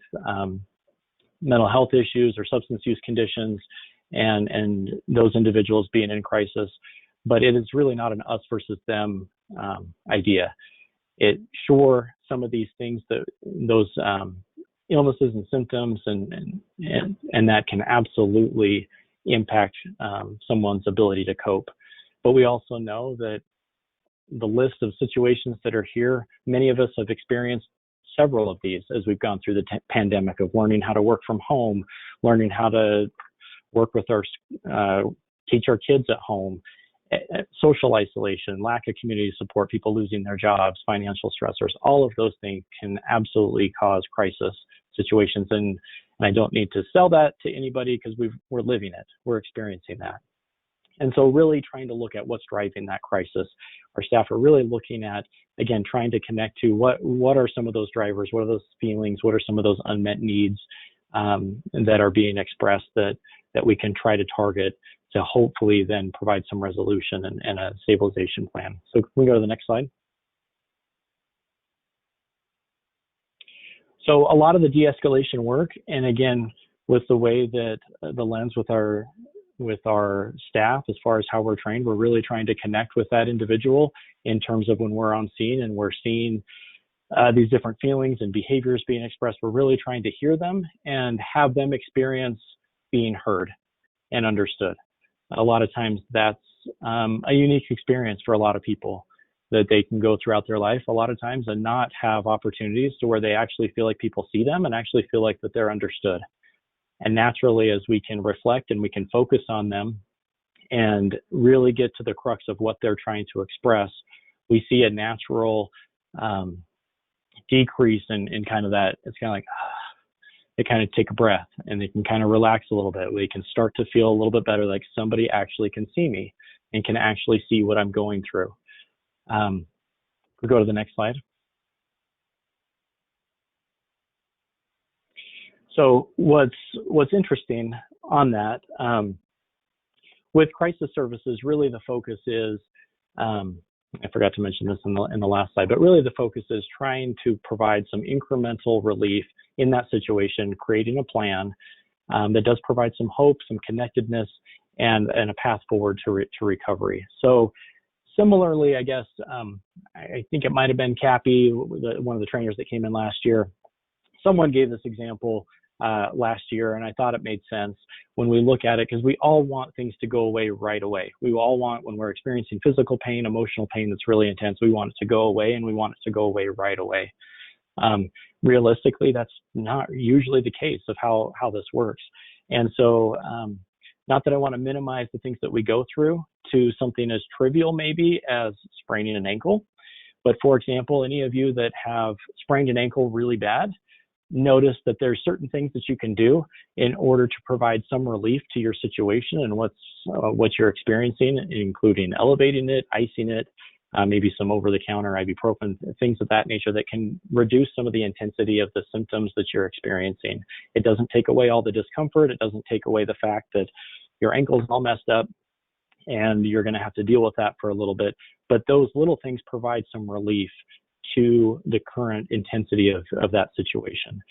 mental health issues or substance use conditions and those individuals being in crisis, but it is really not an us versus them idea. Sure, some of these things, those illnesses and symptoms and that can absolutely impact someone's ability to cope. But we also know that the list of situations that are here, many of us have experienced several of these as we've gone through the pandemic, of learning how to work from home, learning how to work with teach our kids at home, social isolation, lack of community support, people losing their jobs, financial stressors. All of those things can absolutely cause crisis situations. And I don't need to sell that to anybody because we're living it. We're experiencing that. And so really trying to look at what's driving that crisis. Our staff are really looking at, again, trying to connect to what are some of those drivers, what are those feelings, what are some of those unmet needs that are being expressed that we can try to target to hopefully then provide some resolution and a stabilization plan. So can we go to the next slide? So a lot of the de-escalation work, and again, with the way that the lens with our staff, as far as how we're trained, we're really trying to connect with that individual in terms of when we're on scene and we're seeing these different feelings and behaviors being expressed. We're really trying to hear them and have them experience being heard and understood. A lot of times that's a unique experience for a lot of people, that they can go throughout their life a lot of times and not have opportunities to where they actually feel like people see them and actually feel like that they're understood. And naturally, as we can reflect and we can focus on them and really get to the crux of what they're trying to express, we see a natural decrease in kind of that. It's kind of like, they kind of take a breath and they can kind of relax a little bit. They can start to feel a little bit better, like somebody actually can see me and can actually see what I'm going through. We'll go to the next slide. So what's interesting on that, with crisis services, really the focus is, I forgot to mention this in the last slide, but really the focus is trying to provide some incremental relief in that situation, creating a plan that does provide some hope, some connectedness, and a path forward to recovery. So similarly, I guess, I think it might have been Cappy, one of the trainers that came in last year. Someone gave this example last year, and I thought it made sense when we look at it, because we all want things to go away right away. We all want, when we're experiencing physical pain, emotional pain that's really intense, we want it to go away, and we want it to go away right away. Realistically, that's not usually the case of how this works. And so, not that I want to minimize the things that we go through to something as trivial maybe as spraining an ankle, but for example, any of you that have sprained an ankle really bad, notice that there's certain things that you can do in order to provide some relief to your situation and what you're experiencing, including elevating it, icing it, maybe some over-the-counter ibuprofen, things of that nature that can reduce some of the intensity of the symptoms that you're experiencing. It doesn't take away all the discomfort. It doesn't take away the fact that your ankle's all messed up and you're going to have to deal with that for a little bit. But those little things provide some relief to the current intensity of that situation.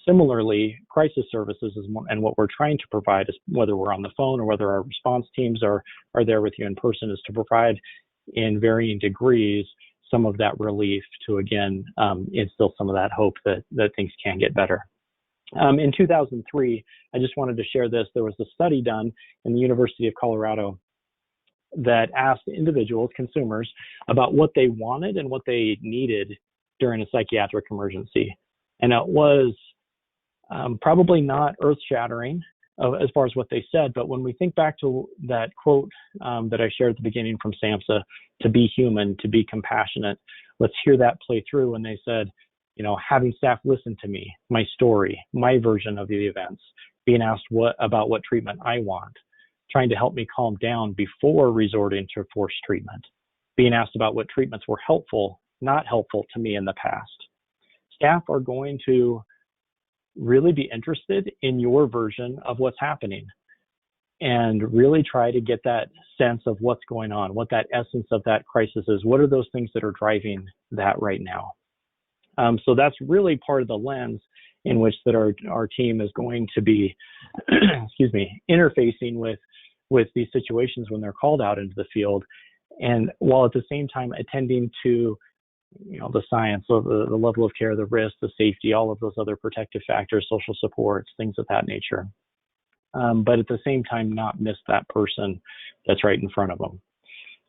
Similarly, crisis services and what we're trying to provide, is whether we're on the phone or whether our response teams are there with you in person, is to provide in varying degrees some of that relief to, again, instill some of that hope that things can get better. In 2003, I just wanted to share this. There was a study done in the University of Colorado that asked individuals, consumers, about what they wanted and what they needed during a psychiatric emergency. And it was probably not earth-shattering as far as what they said, but when we think back to that quote that I shared at the beginning from SAMHSA, to be human, to be compassionate, let's hear that play through when they said, having staff listen to me, my story, my version of the events, being asked about what treatment I want, trying to help me calm down before resorting to forced treatment, being asked about what treatments were helpful, not helpful to me in the past. Staff are going to really be interested in your version of what's happening and really try to get that sense of what's going on, what that essence of that crisis is. What are those things that are driving that right now? So that's really part of the lens in which that our team is going to be, interfacing with these situations when they're called out into the field, and while at the same time attending to the science of the level of care, the risk, the safety, all of those other protective factors, social supports, things of that nature. But at the same time, not miss that person that's right in front of them.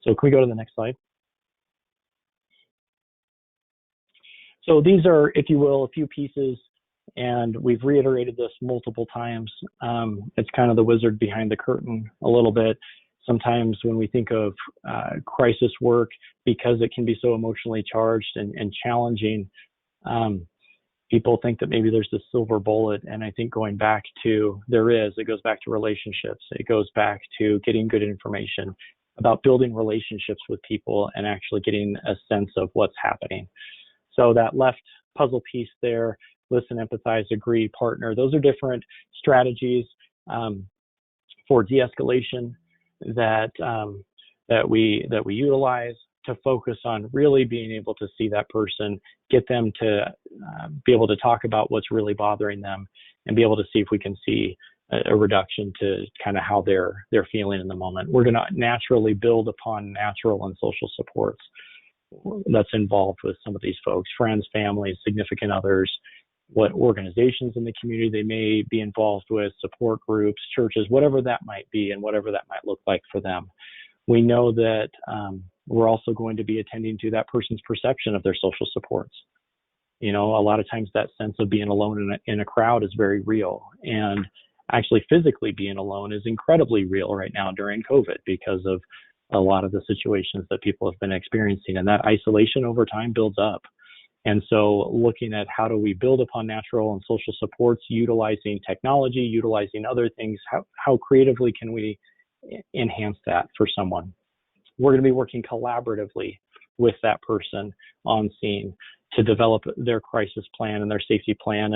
So can we go to the next slide? So these are, if you will, a few pieces, and we've reiterated this multiple times. It's kind of the wizard behind the curtain a little bit. Sometimes when we think of crisis work, because it can be so emotionally charged and challenging, people think that maybe there's this silver bullet. And I think it goes back to relationships. It goes back to getting good information, about building relationships with people and actually getting a sense of what's happening. So that left puzzle piece there, listen, empathize, agree, partner, those are different strategies for de-escalation that we utilize to focus on really being able to see that person, get them to be able to talk about what's really bothering them, and be able to see if we can see a reduction to kind of how they're feeling in the moment. We're going to naturally build upon natural and social supports that's involved with some of these folks, friends, families, significant others, what organizations in the community they may be involved with, support groups, churches, whatever that might be and whatever that might look like for them. We know that we're also going to be attending to that person's perception of their social supports. A lot of times that sense of being alone in a crowd is very real, and actually physically being alone is incredibly real right now during COVID because of a lot of the situations that people have been experiencing, and that isolation over time builds up. And so looking at how do we build upon natural and social supports, utilizing technology, utilizing other things, how creatively can we enhance that for someone? We're going to be working collaboratively with that person on scene to develop their crisis plan and their safety plan.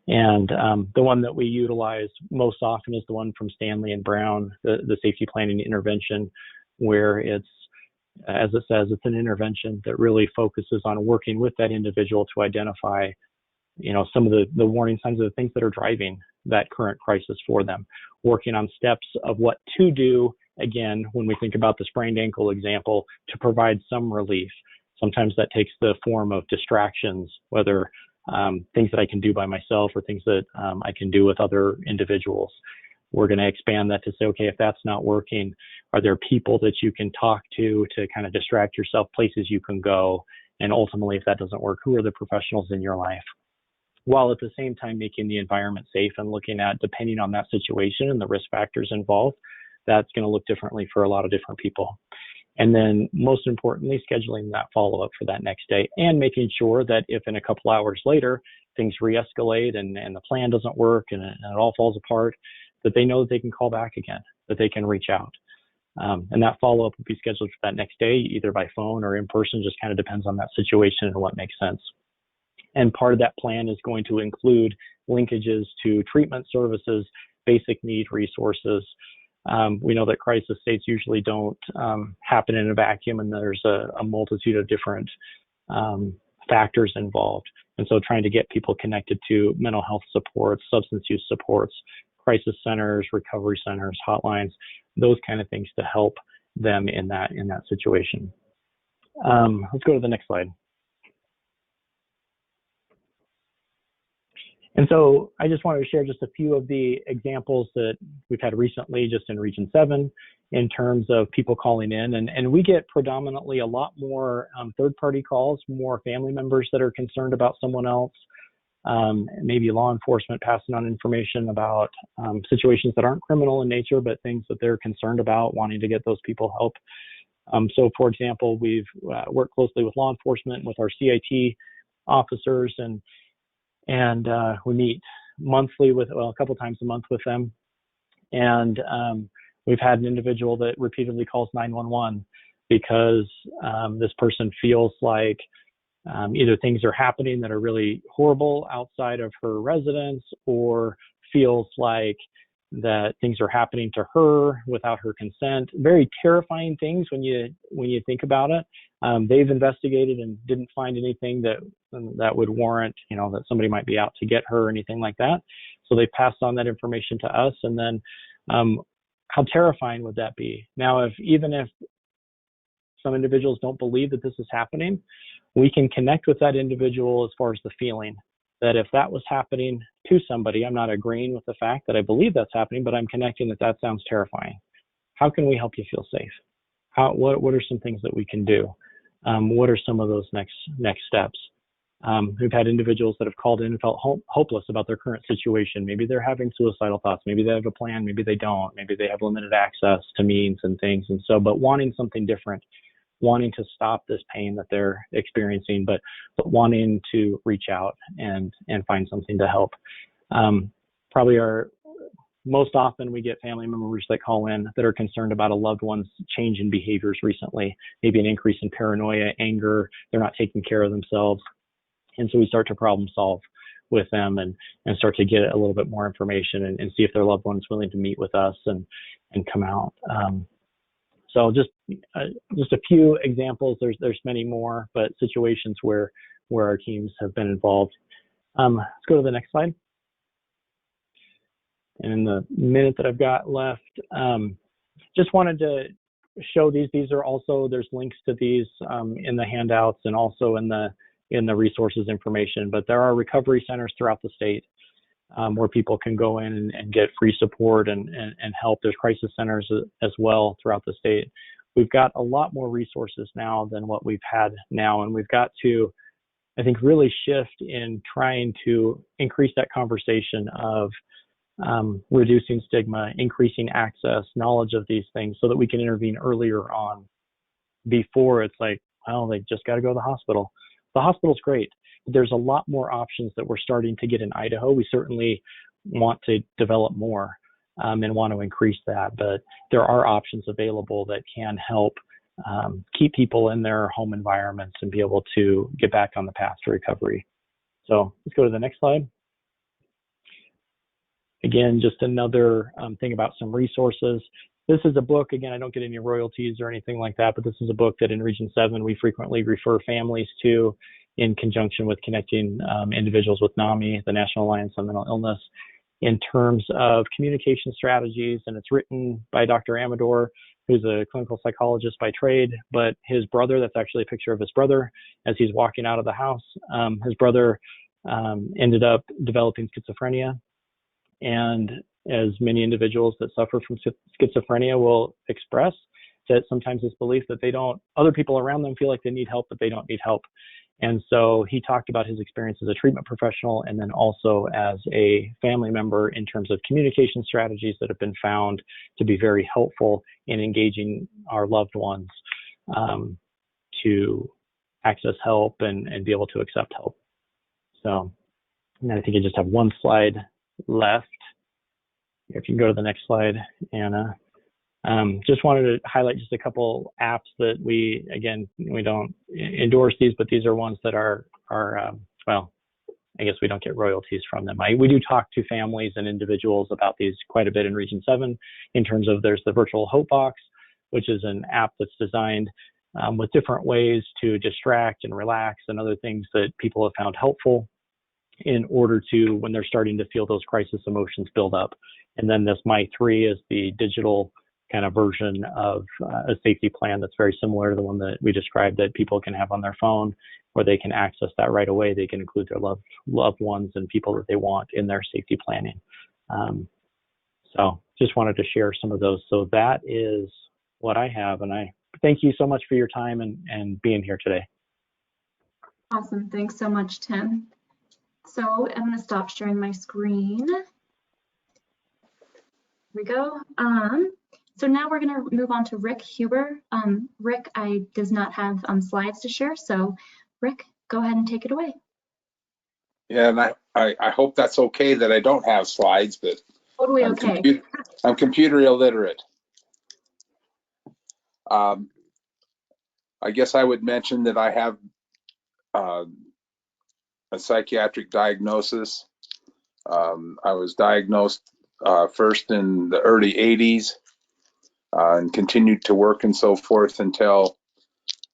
And the one that we utilize most often is the one from Stanley and Brown, the safety planning intervention, where it's, as it says, it's an intervention that really focuses on working with that individual to identify, some of the warning signs of the things that are driving that current crisis for them, working on steps of what to do, again, when we think about the sprained ankle example, to provide some relief. Sometimes that takes the form of distractions, whether things that I can do by myself or things that I can do with other individuals. We're going to expand that to say, okay, if that's not working, are there people that you can talk to kind of distract yourself, places you can go? And ultimately, if that doesn't work, who are the professionals in your life? While at the same time making the environment safe and looking at, depending on that situation and the risk factors involved, that's going to look differently for a lot of different people. And then most importantly, scheduling that follow-up for that next day and making sure that if in a couple hours later, things re-escalate and the plan doesn't work and it all falls apart, that they know that they can call back again, that they can reach out. And that follow-up will be scheduled for that next day, either by phone or in person, just kind of depends on that situation and what makes sense. And part of that plan is going to include linkages to treatment services, basic need resources. We know that crisis states usually don't happen in a vacuum, and there's a multitude of different factors involved. And so trying to get people connected to mental health supports, substance use supports, crisis centers, recovery centers, hotlines, those kind of things to help them in that situation. Let's go to the next slide. And so I just wanted to share just a few of the examples that we've had recently just in Region 7 in terms of people calling in. And we get predominantly a lot more third-party calls, more family members that are concerned about someone else, maybe law enforcement passing on information about situations that aren't criminal in nature, but things that they're concerned about, wanting to get those people help. So for example, we've worked closely with law enforcement, with our CIT officers, and we meet monthly with, well, a couple times a month with them. And we've had an individual that repeatedly calls 911 because this person feels like either things are happening that are really horrible outside of her residence, or feels like that things are happening to her without her consent. Very terrifying things when you think about it. They've investigated and didn't find anything that would warrant, that somebody might be out to get her or anything like that. So they passed on that information to us. And then how terrifying would that be? Now, even if some individuals don't believe that this is happening, we can connect with that individual as far as the feeling that if that was happening to somebody, I'm not agreeing with the fact that I believe that's happening, but I'm connecting that sounds terrifying. How can we help you feel safe? What are some things that we can do? What are some of those next steps? We've had individuals that have called in and felt hopeless about their current situation. Maybe they're having suicidal thoughts. Maybe they have a plan. Maybe they don't. Maybe they have limited access to means and things. And so, but wanting something different, wanting to stop this pain that they're experiencing, but wanting to reach out and find something to help. Probably most often we get family members that call in that are concerned about a loved one's change in behaviors recently, maybe an increase in paranoia, anger, they're not taking care of themselves. And so we start to problem solve with them and start to get a little bit more information and see if their loved one's willing to meet with us and come out. So just a few examples. There's many more, but situations where our teams have been involved. Let's go to the next slide. And in the minute that I've got left, just wanted to show these. These are also, there's links to these in the handouts and also in the resources information. But there are recovery centers throughout the state where people can go in and get free support and help. There's crisis centers as well throughout the state. We've got a lot more resources now than what we've had now, and we've got to, I think, really shift in trying to increase that conversation of reducing stigma, increasing access, knowledge of these things, so that we can intervene earlier on before it's like, well, they just got to go to the hospital. The hospital's great. There's a lot more options that we're starting to get in Idaho. We certainly want to develop more and want to increase that, but there are options available that can help keep people in their home environments and be able to get back on the path to recovery. So let's go to the next slide. Again, just another thing about some resources. This is a book, again, I don't get any royalties or anything like that, but this is a book that in Region 7 we frequently refer families to in conjunction with connecting individuals with NAMI, the National Alliance on Mental Illness, in terms of communication strategies. And it's written by Dr. Amador, who's a clinical psychologist by trade, but his brother, that's actually a picture of his brother as he's walking out of the house. His brother ended up developing schizophrenia. And as many individuals that suffer from schizophrenia will express, that sometimes this belief that other people around them feel like they need help, but they don't need help. And so he talked about his experience as a treatment professional and then also as a family member in terms of communication strategies that have been found to be very helpful in engaging our loved ones to access help and be able to accept help. So And then I think you just have one slide left. If you can go to the next slide, Anna. Just wanted to highlight just a couple apps that we don't endorse these, but these are ones that are well, I guess we don't get royalties from them. We do talk to families and individuals about these quite a bit in Region 7 in terms of there's the Virtual Hope Box, which is an app that's designed with different ways to distract and relax and other things that people have found helpful in order to, when they're starting to feel those crisis emotions build up. And then this My 3 is the digital kind of version of a safety plan that's very similar to the one that we described that people can have on their phone, where they can access that right away. They can include their loved ones and people that they want in their safety planning. So just wanted to share some of those. So that is what I have, and I thank you so much for your time and being here today. Awesome, thanks so much, Tim. So I'm going to stop sharing my screen. Here we go. So now we're going to move on to Rick Huber. Rick, does not have slides to share, so Rick, go ahead and take it away. Yeah, and I hope that's okay that I don't have slides, but Totally okay. I'm computer illiterate. I guess I would mention that I have a psychiatric diagnosis. I was diagnosed first in the early 80s and continued to work and so forth until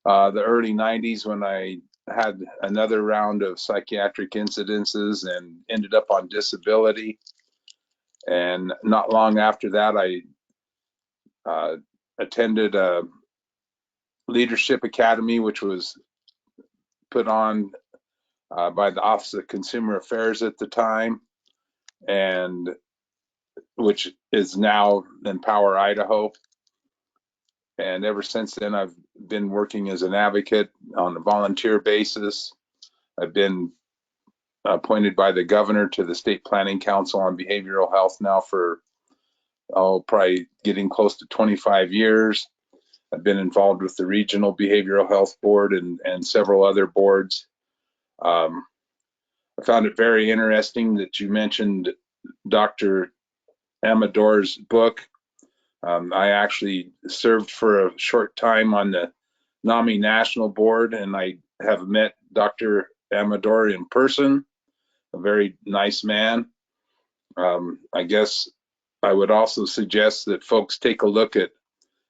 the early 90s when I had another round of psychiatric incidences and ended up on disability. And not long after that, I attended a leadership academy, which was put on by the Office of Consumer Affairs at the time, and which is now Empower Idaho. And ever since then, I've been working as an advocate on a volunteer basis. I've been appointed by the governor to the State Planning Council on Behavioral Health now for, probably getting close to 25 years. I've been involved with the Regional Behavioral Health Board and several other boards. I found it very interesting that you mentioned Dr. Amador's book. I actually served for a short time on the NAMI National Board, and I have met Dr. Amador in person, a very nice man. I guess I would also suggest that folks take a look at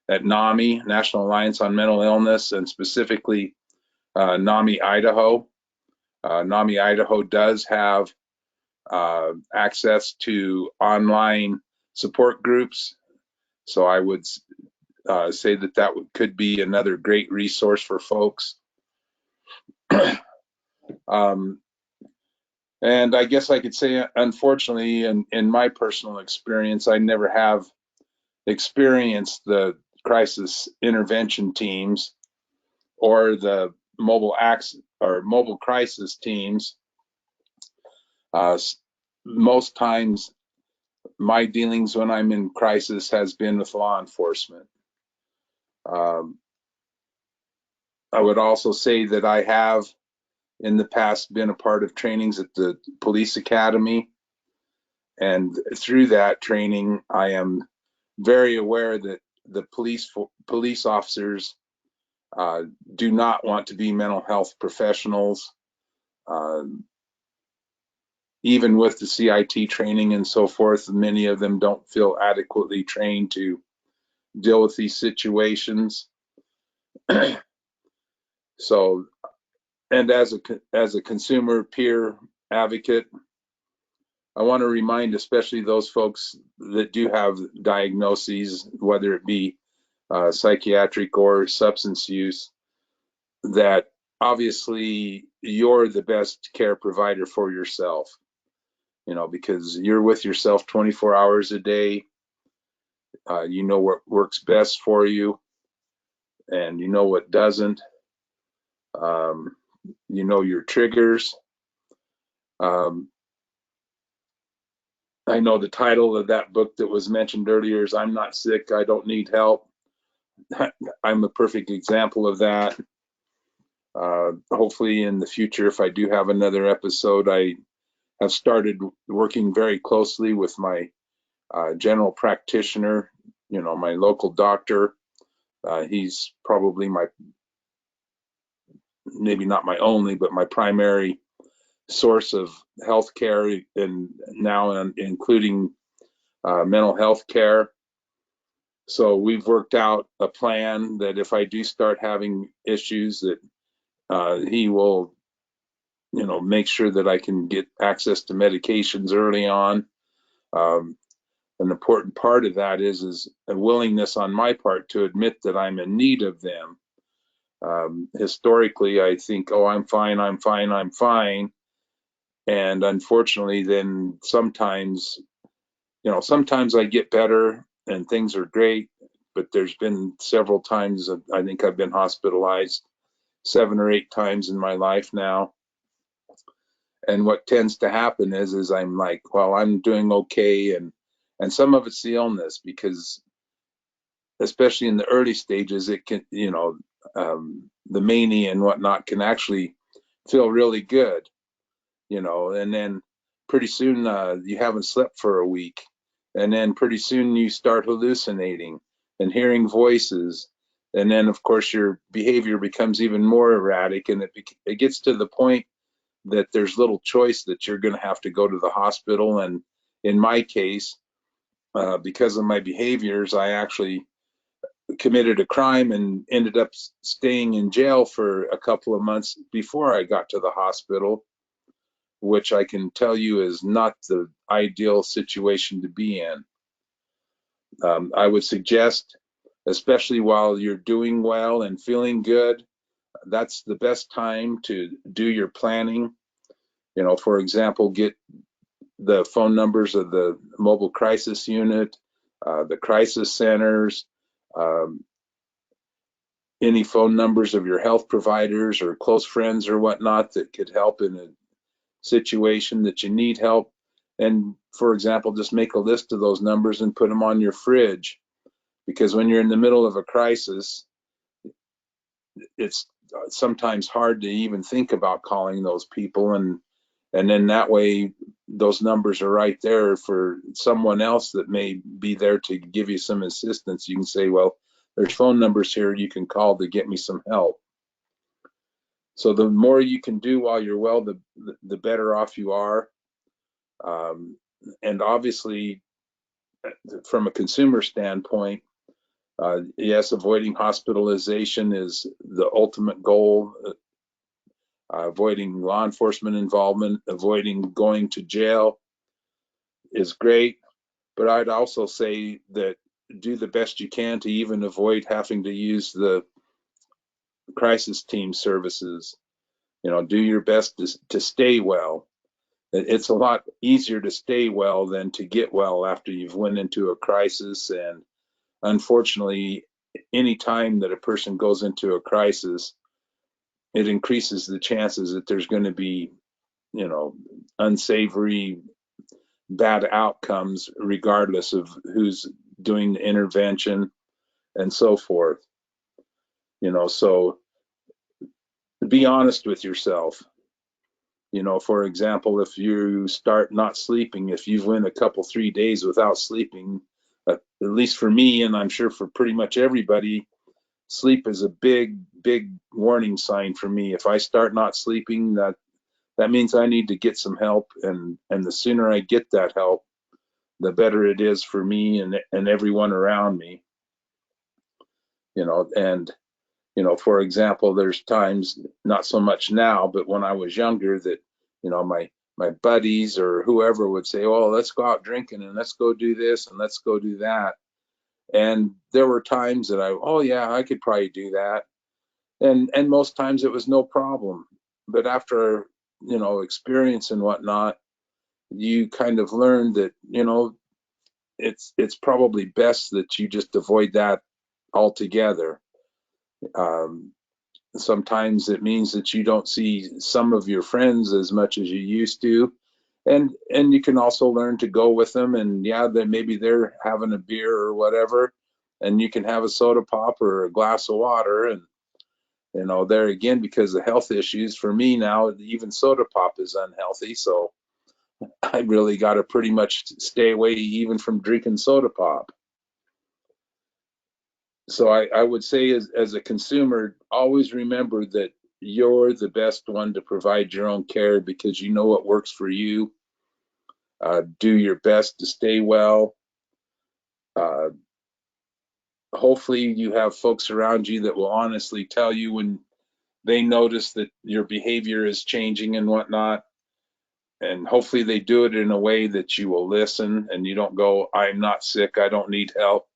NAMI, National Alliance on Mental Illness, and specifically NAMI Idaho. NAMI Idaho does have access to online support groups, so I would say that could be another great resource for folks. And I guess I could say, unfortunately, in my personal experience, I never have experienced the crisis intervention teams or the mobile crisis teams. Most times my dealings when I'm in crisis has been with law enforcement. I would also say that I have in the past been a part of trainings at the police academy, and through that training I am very aware that the police officers do not want to be mental health professionals. Even with the CIT training and so forth, many of them don't feel adequately trained to deal with these situations. So, and as a consumer peer advocate, I want to remind especially those folks that do have diagnoses, whether it be psychiatric or substance use, that obviously you're the best care provider for yourself, because you're with yourself 24 hours a day. You know what works best for you, and you know what doesn't. You know your triggers. I know the title of that book that was mentioned earlier is I'm Not Sick, I Don't Need Help. I'm a perfect example of that. Hopefully in the future, if I do have another episode, I have started working very closely with my general practitioner, my local doctor. He's probably maybe not my only, but my primary source of health care, and now including mental health care. So we've worked out a plan that if I do start having issues, that he will, make sure that I can get access to medications early on. An important part of that is a willingness on my part to admit that I'm in need of them. Historically, I think, oh, I'm fine, I'm fine, I'm fine. And unfortunately, then sometimes I get better and things are great, but there's been several times I think I've been hospitalized 7 or 8 times in my life now. And what tends to happen is I'm like, well, I'm doing okay, and some of it's the illness, because especially in the early stages, it can, the mania and whatnot can actually feel really good, and then pretty soon you haven't slept for a week, and then pretty soon you start hallucinating and hearing voices, and then of course your behavior becomes even more erratic, and it gets to the point that there's little choice that you're going to have to go to the hospital. And in my case, because of my behaviors, I actually committed a crime and ended up staying in jail for a couple of months before I got to the hospital, which I can tell you is not the ideal situation to be in. I would suggest, especially while you're doing well and feeling good, that's the best time to do your planning. For example, get the phone numbers of the mobile crisis unit, the crisis centers, any phone numbers of your health providers or close friends or whatnot that could help in a situation that you need help. And for example, just make a list of those numbers and put them on your fridge, because when you're in the middle of a crisis, it's sometimes hard to even think about calling those people, and then that way those numbers are right there for someone else that may be there to give you some assistance. You can say, well, there's phone numbers here you can call to get me some help. So the more you can do while you're well, the better off you are. And obviously, from a consumer standpoint, yes, avoiding hospitalization is the ultimate goal. Avoiding law enforcement involvement, avoiding going to jail is great. But I'd also say that do the best you can to even avoid having to use the crisis team services. Do your best to stay well. It's a lot easier to stay well than to get well after you've went into a crisis. And unfortunately, any time that a person goes into a crisis, it increases the chances that there's going to be, unsavory, bad outcomes, regardless of who's doing the intervention and so forth. So be honest with yourself. For example, if you start not sleeping, if you've went a couple, 3 days without sleeping, at least for me, and I'm sure for pretty much everybody, sleep is a big, big warning sign for me. If I start not sleeping, that means I need to get some help, and the sooner I get that help, the better it is for me and everyone around me. And for example, there's times, not so much now, but when I was younger, that my buddies or whoever would say, oh, let's go out drinking and let's go do this and let's go do that. And there were times that I could probably do that. And most times it was no problem. But after, experience and whatnot, you kind of learn that, it's probably best that you just avoid that altogether. Sometimes it means that you don't see some of your friends as much as you used to, and you can also learn to go with them, and then maybe they're having a beer or whatever, and you can have a soda pop or a glass of water. And there again, because of health issues for me now, even soda pop is unhealthy, so I really got to pretty much stay away even from drinking soda pop. So I would say as a consumer, always remember that you're the best one to provide your own care because you know what works for you. Do your best to stay well. Hopefully you have folks around you that will honestly tell you when they notice that your behavior is changing and whatnot. And hopefully they do it in a way that you will listen and you don't go, I'm not sick, I don't need help,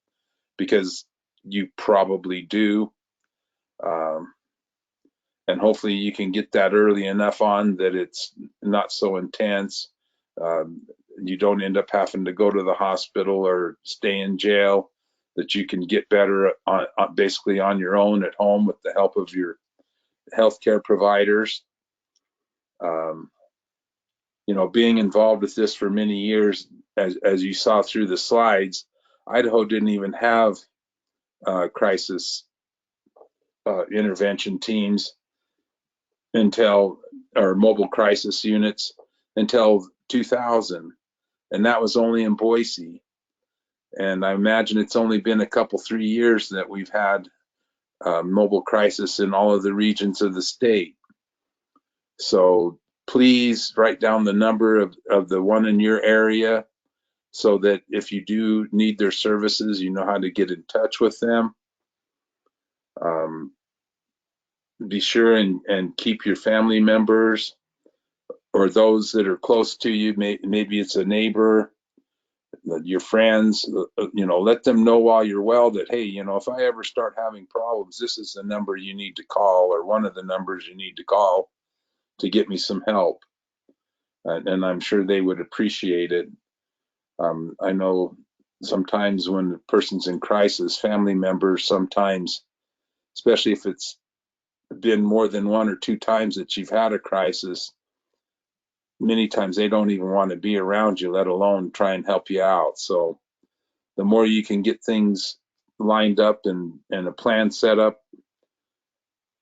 because you probably do. And hopefully you can get that early enough on that it's not so intense. You don't end up having to go to the hospital or stay in jail, that you can get better basically on your own at home with the help of your healthcare providers. You know, being involved with this for many years, as you saw through the slides, Idaho didn't even have crisis intervention teams or mobile crisis units until 2000, and that was only in Boise. And I imagine it's only been a couple, 3 years that we've had mobile crisis in all of the regions of the state. So please write down the number of the one in your area so that if you do need their services, you know how to get in touch with them. Be sure and keep your family members or those that are close to you, maybe it's a neighbor, your friends, you know, let them know while you're well that, hey, you know, if I ever start having problems, this is the number you need to call, or one of the numbers you need to call to get me some help. And I'm sure they would appreciate it. I know sometimes when the person's in crisis, family members sometimes, especially if it's been more than 1 or 2 times that you've had a crisis, many times they don't even want to be around you, let alone try and help you out. So the more you can get things lined up and a plan set up,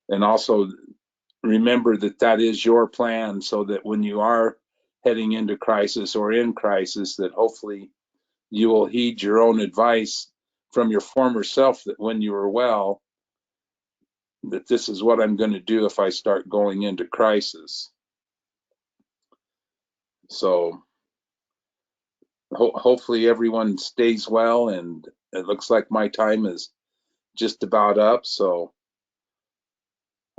and also remember that that is your plan, so that when you are heading into crisis or in crisis, that hopefully you will heed your own advice from your former self, that when you were well, that this is what I'm going to do if I start going into crisis. So hopefully everyone stays well, and it looks like my time is just about up. So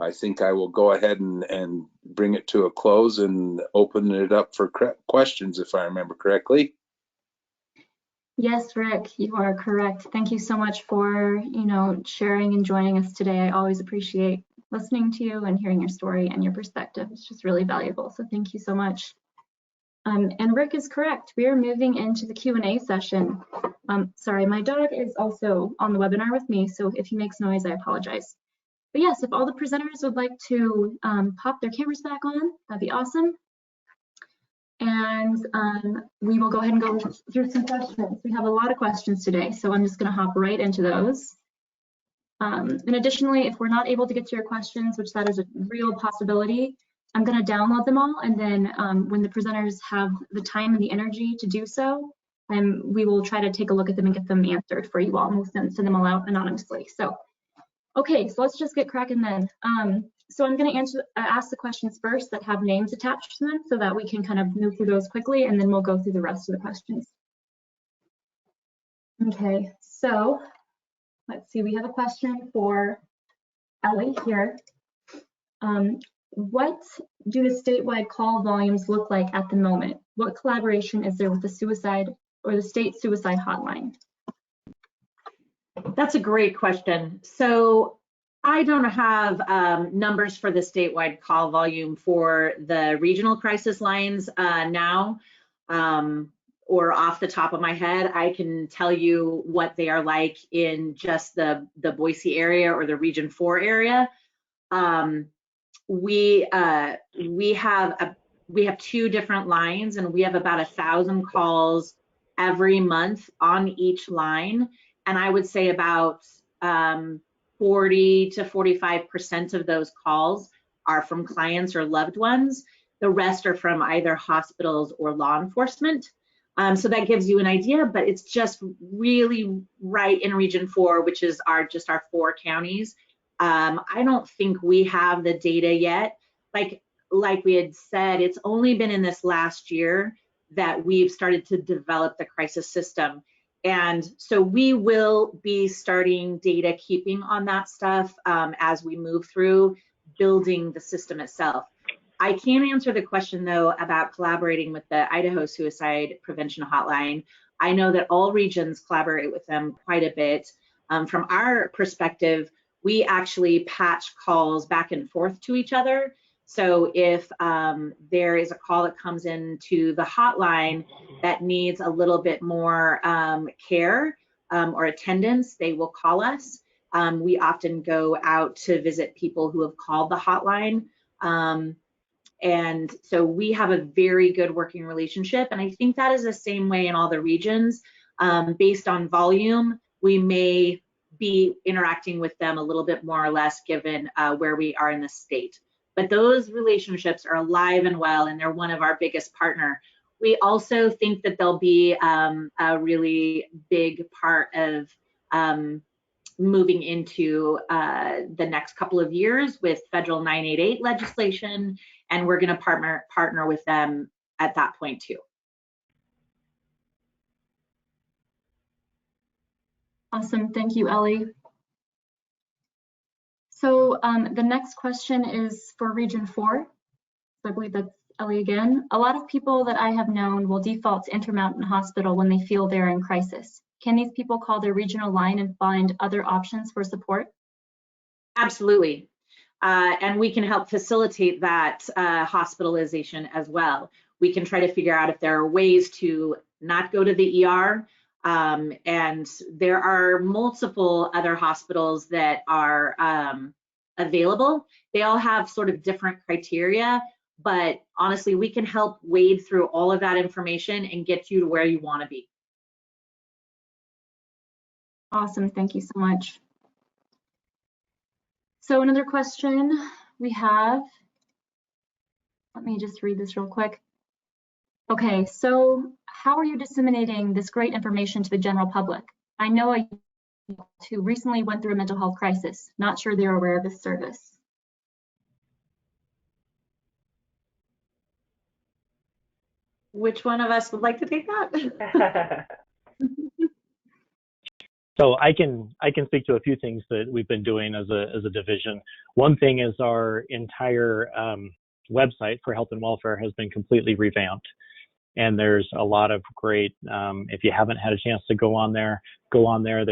I think I will go ahead and bring it to a close and open it up for questions, if I remember correctly. Yes, Rick, you are correct. Thank you so much for, sharing and joining us today. I always appreciate listening to you and hearing your story and your perspective. It's just really valuable. So thank you so much. And Rick is correct. We are moving into the Q&A session. Sorry, my dog is also on the webinar with me, so if he makes noise, I apologize. But yes, if all the presenters would like to pop their cameras back on, that'd be awesome. And we will go ahead and go through some questions. We have a lot of questions today, so I'm just going to hop right into those. And additionally, if we're not able to get to your questions, which that is a real possibility, I'm going to download them all, and then when the presenters have the time and the energy to do so, we will try to take a look at them and get them answered for you all, and we'll send them all out anonymously. So, okay, so let's just get cracking then. So I'm going to ask the questions first that have names attached to them so that we can kind of move through those quickly, and then we'll go through the rest of the questions. Okay, so let's see, we have a question for Ellie here. What do the statewide call volumes look like at the moment? What collaboration is there with the suicide or the state suicide hotline? That's a great question. So I don't have numbers for the statewide call volume for the regional crisis lines now, or off the top of my head. I can tell you what they are like in just the Boise area or the Region 4 area. We have 2 different lines, and we have about 1,000 calls every month on each line. And I would say about 40 to 45% of those calls are from clients or loved ones. The rest are from either hospitals or law enforcement. So that gives you an idea, but it's just really right in Region 4, which is just our 4 counties. I don't think we have the data yet. Like we had said, it's only been in this last year that we've started to develop the crisis system. And so we will be starting data keeping on that stuff as we move through building the system itself. I can answer the question though about collaborating with the Idaho Suicide Prevention Hotline. I know that all regions collaborate with them quite a bit. From our perspective, we actually patch calls back and forth to each other. So if there is a call that comes into the hotline that needs a little bit more care or attendance, they will call us. We often go out to visit people who have called the hotline. And so we have a very good working relationship. And I think that is the same way in all the regions. Based on volume, we may be interacting with them a little bit more or less given where we are in the state. But those relationships are alive and well, and they're one of our biggest partner. We also think that they'll be a really big part of moving into the next couple of years with federal 988 legislation, and we're going to partner with them at that point too. Awesome, thank you, Ellie. So the next question is for Region 4. So I believe that's Ellie again. A lot of people that I have known will default to Intermountain Hospital when they feel they're in crisis. Can these people call their regional line and find other options for support? Absolutely. And we can help facilitate that hospitalization as well. We can try to figure out if there are ways to not go to the ER. And there are multiple other hospitals that are available. They all have sort of different criteria, but honestly, we can help wade through all of that information and get you to where you want to be. Awesome, thank you so much. So another question we have, let me just read this real quick. Okay, so how are you disseminating this great information to the general public? I know a youth who recently went through a mental health crisis. Not sure they're aware of this service. Which one of us would like to take that? So I can speak to a few things that we've been doing as a division. One thing is our entire website for health and welfare has been completely revamped, and there's a lot of great. If you haven't had a chance to go on there, go on there.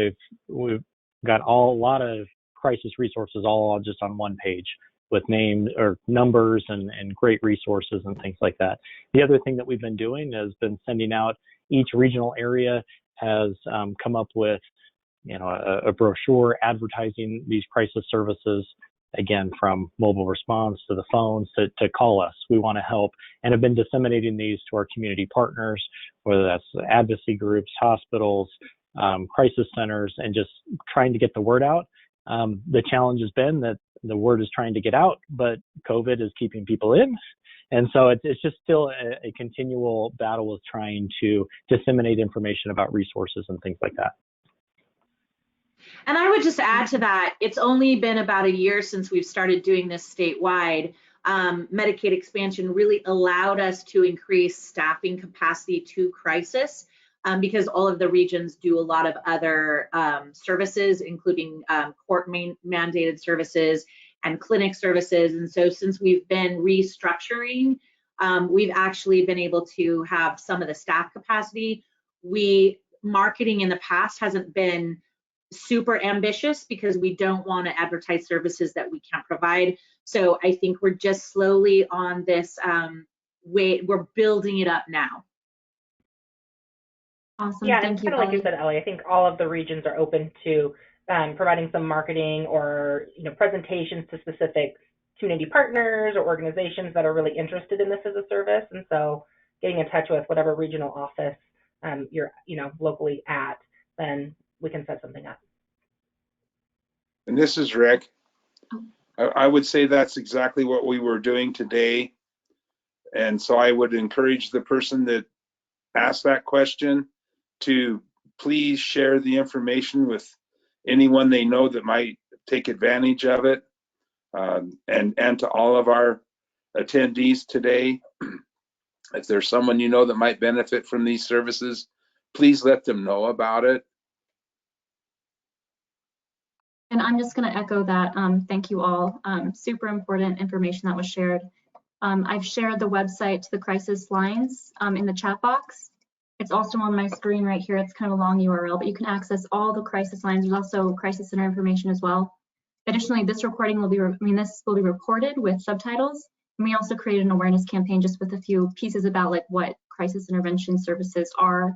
We've got a lot of crisis resources all just on one page with names or numbers and great resources and things like that. The other thing that we've been doing has been sending out. Each regional area has come up with a brochure advertising these crisis services, again, from mobile response to the phones to call us. We want to help, and have been disseminating these to our community partners, whether that's advocacy groups, hospitals, crisis centers, and just trying to get the word out. The challenge has been that the word is trying to get out, but COVID is keeping people in. And so it's just still a continual battle with trying to disseminate information about resources and things like that. And I would just add to that, it's only been about a year since we've started doing this statewide. Medicaid expansion really allowed us to increase staffing capacity to crisis because all of the regions do a lot of other services, including court mandated services and clinic services. And so since we've been restructuring, we've actually been able to have some of the staff capacity. Marketing in the past hasn't been super ambitious because we don't want to advertise services that we can't provide. So I think we're just slowly on this way, we're building it up now. Awesome, Yeah, thank and you, kind of like you Ellie. said, Ellie, I think all of the regions are open to providing some marketing or presentations to specific community partners or organizations that are really interested in this as a service. And so getting in touch with whatever regional office you're locally at, then we can set something up. And this is Rick. I would say that's exactly what we were doing today. And so I would encourage the person that asked that question to please share the information with anyone they know that might take advantage of it. And to all of our attendees today, if there's someone you know that might benefit from these services, please let them know about it. And I'm just going to echo that. Thank you all. Super important information that was shared. I've shared the website to the crisis lines in the chat box. It's also on my screen right here. It's kind of a long URL, but you can access all the crisis lines. There's also crisis center information as well. Additionally, this recording will be, this will be recorded with subtitles. And we also created an awareness campaign just with a few pieces about like what crisis intervention services are,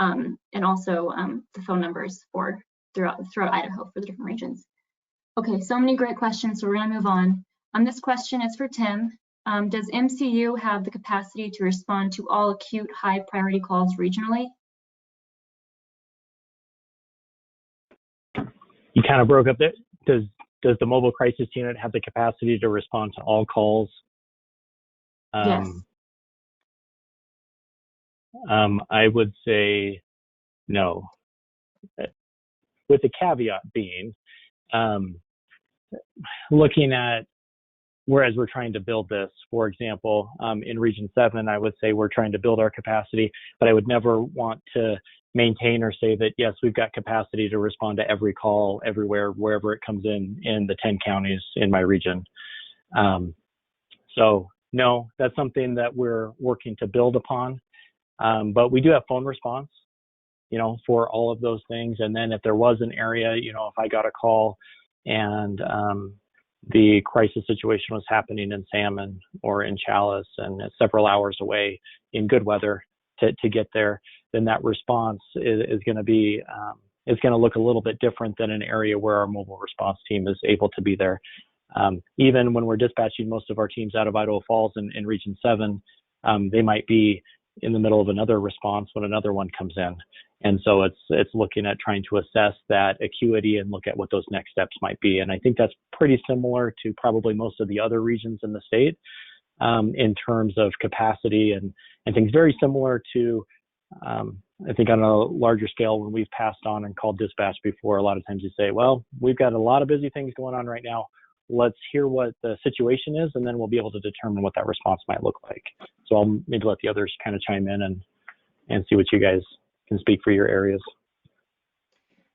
and also the phone numbers for throughout Idaho for the different regions. Okay, so many great questions, so we're gonna move on. This question is for Tim. Does MCU have the capacity to respond to all acute high priority calls regionally? You kind of broke up there. Does the mobile crisis unit have the capacity to respond to all calls? Yes. I would say no, with the caveat being, looking at, whereas we're trying to build this, for example, in Region 7, I would say we're trying to build our capacity, but I would never want to maintain or say that, yes, we've got capacity to respond to every call everywhere, wherever it comes in the 10 counties in my region. So no, that's something that we're working to build upon. But we do have phone response, for all of those things. And then if there was an area, if I got a call and the crisis situation was happening in Salmon or in Chalice and it's several hours away in good weather to get there, then that response is going to be, it's going to look a little bit different than an area where our mobile response team is able to be there. Even when we're dispatching most of our teams out of Idaho Falls in Region 7, they might be in the middle of another response when another one comes in. And so it's looking at trying to assess that acuity and look at what those next steps might be. And I think that's pretty similar to probably most of the other regions in the state in terms of capacity and things very similar to, I think on a larger scale, when we've passed on and called dispatch before, a lot of times you say, well, we've got a lot of busy things going on right now. Let's hear what the situation is, and then we'll be able to determine what that response might look like. So I'll maybe let the others kind of chime in and see what you guys can speak for your areas.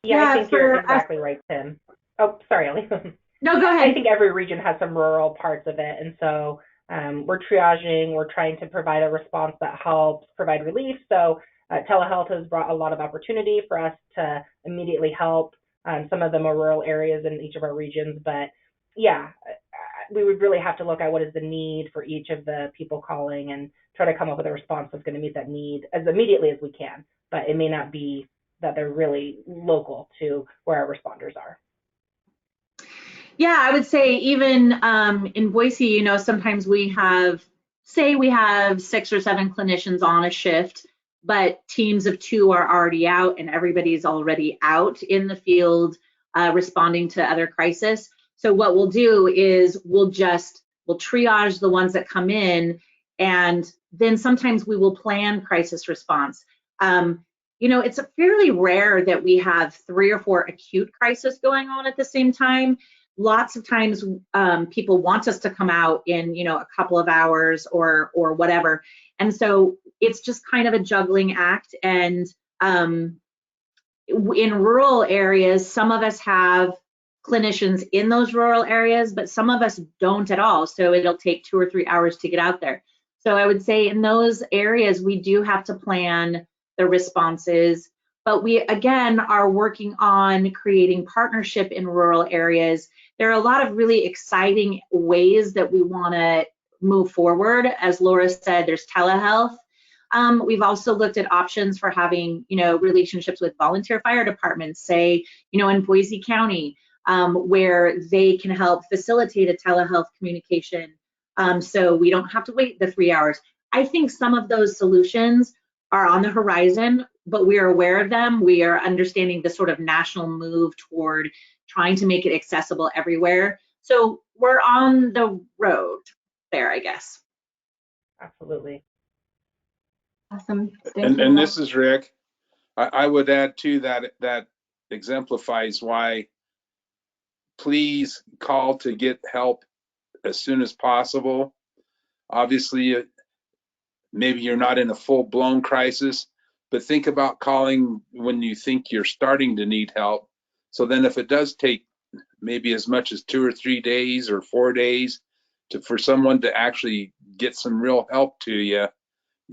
Yeah, I think you're exactly right, Tim. Oh, sorry, Ellie. No, go ahead. I think every region has some rural parts of it, and so we're triaging. We're trying to provide a response that helps provide relief. So telehealth has brought a lot of opportunity for us to immediately help. Some of them are rural areas in each of our regions, but yeah, we would really have to look at what is the need for each of the people calling and try to come up with a response that's going to meet that need as immediately as we can. But it may not be that they're really local to where our responders are. Yeah, I would say even in Boise, sometimes we have 6 or 7 clinicians on a shift, but teams of 2 are already out and everybody's already out in the field responding to other crises. So what we'll do is we'll triage the ones that come in, and then sometimes we will plan crisis response. It's fairly rare that we have 3 or 4 acute crises going on at the same time. Lots of times people want us to come out in, a couple of hours or whatever. And so it's just kind of a juggling act. And in rural areas, some of us have clinicians in those rural areas, but some of us don't at all. So it'll take 2 or 3 hours to get out there. So I would say in those areas, we do have to plan the responses, but we, again, are working on creating partnership in rural areas. There are a lot of really exciting ways that we want to move forward. As Laura said, there's telehealth. We've also looked at options for having, relationships with volunteer fire departments, say, in Boise County, where they can help facilitate a telehealth communication so we don't have to wait the 3 hours. I think some of those solutions are on the horizon, but we are aware of them. We are understanding the sort of national move toward trying to make it accessible everywhere. So we're on the road there, I guess. Absolutely. Awesome. Thank you. And this is Rick. I would add too that exemplifies why please call to get help as soon as possible. Obviously, maybe you're not in a full-blown crisis, but think about calling when you think you're starting to need help. So then if it does take maybe as much as 2 or 3 days or 4 days for someone to actually get some real help to you,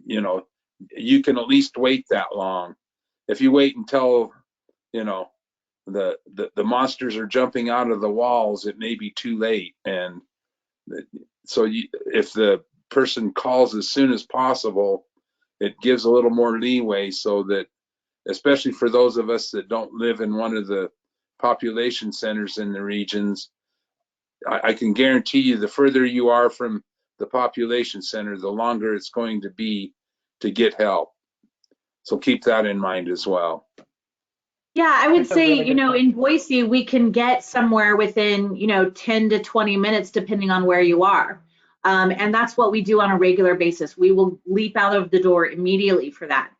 you can at least wait that long. If you wait until, the monsters are jumping out of the walls, it may be too late. And so if the person calls as soon as possible, it gives a little more leeway, so that, especially for those of us that don't live in one of the population centers in the regions, I can guarantee you the further you are from the population center, the longer it's going to be to get help. So keep that in mind as well. Yeah, I would That's a say, really good point. in Boise, we can get somewhere within, 10 to 20 minutes, depending on where you are. And that's what we do on a regular basis. We will leap out of the door immediately for that.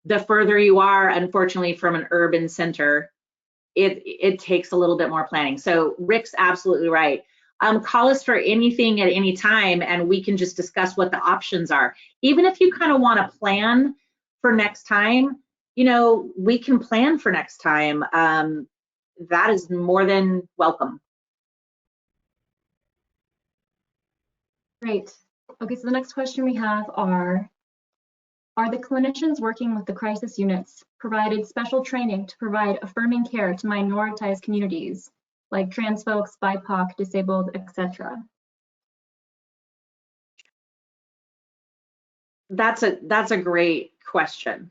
The further you are, unfortunately, from an urban center, it takes a little bit more planning. So Rick's absolutely right. Call us for anything at any time, and we can just discuss what the options are. Even if you kind of want to plan for next time, we can plan for next time. That is more than welcome. Great. Okay, so the next question we have are the clinicians working with the crisis units provided special training to provide affirming care to minoritized communities, like trans folks, BIPOC, disabled, etc.? That's a great question.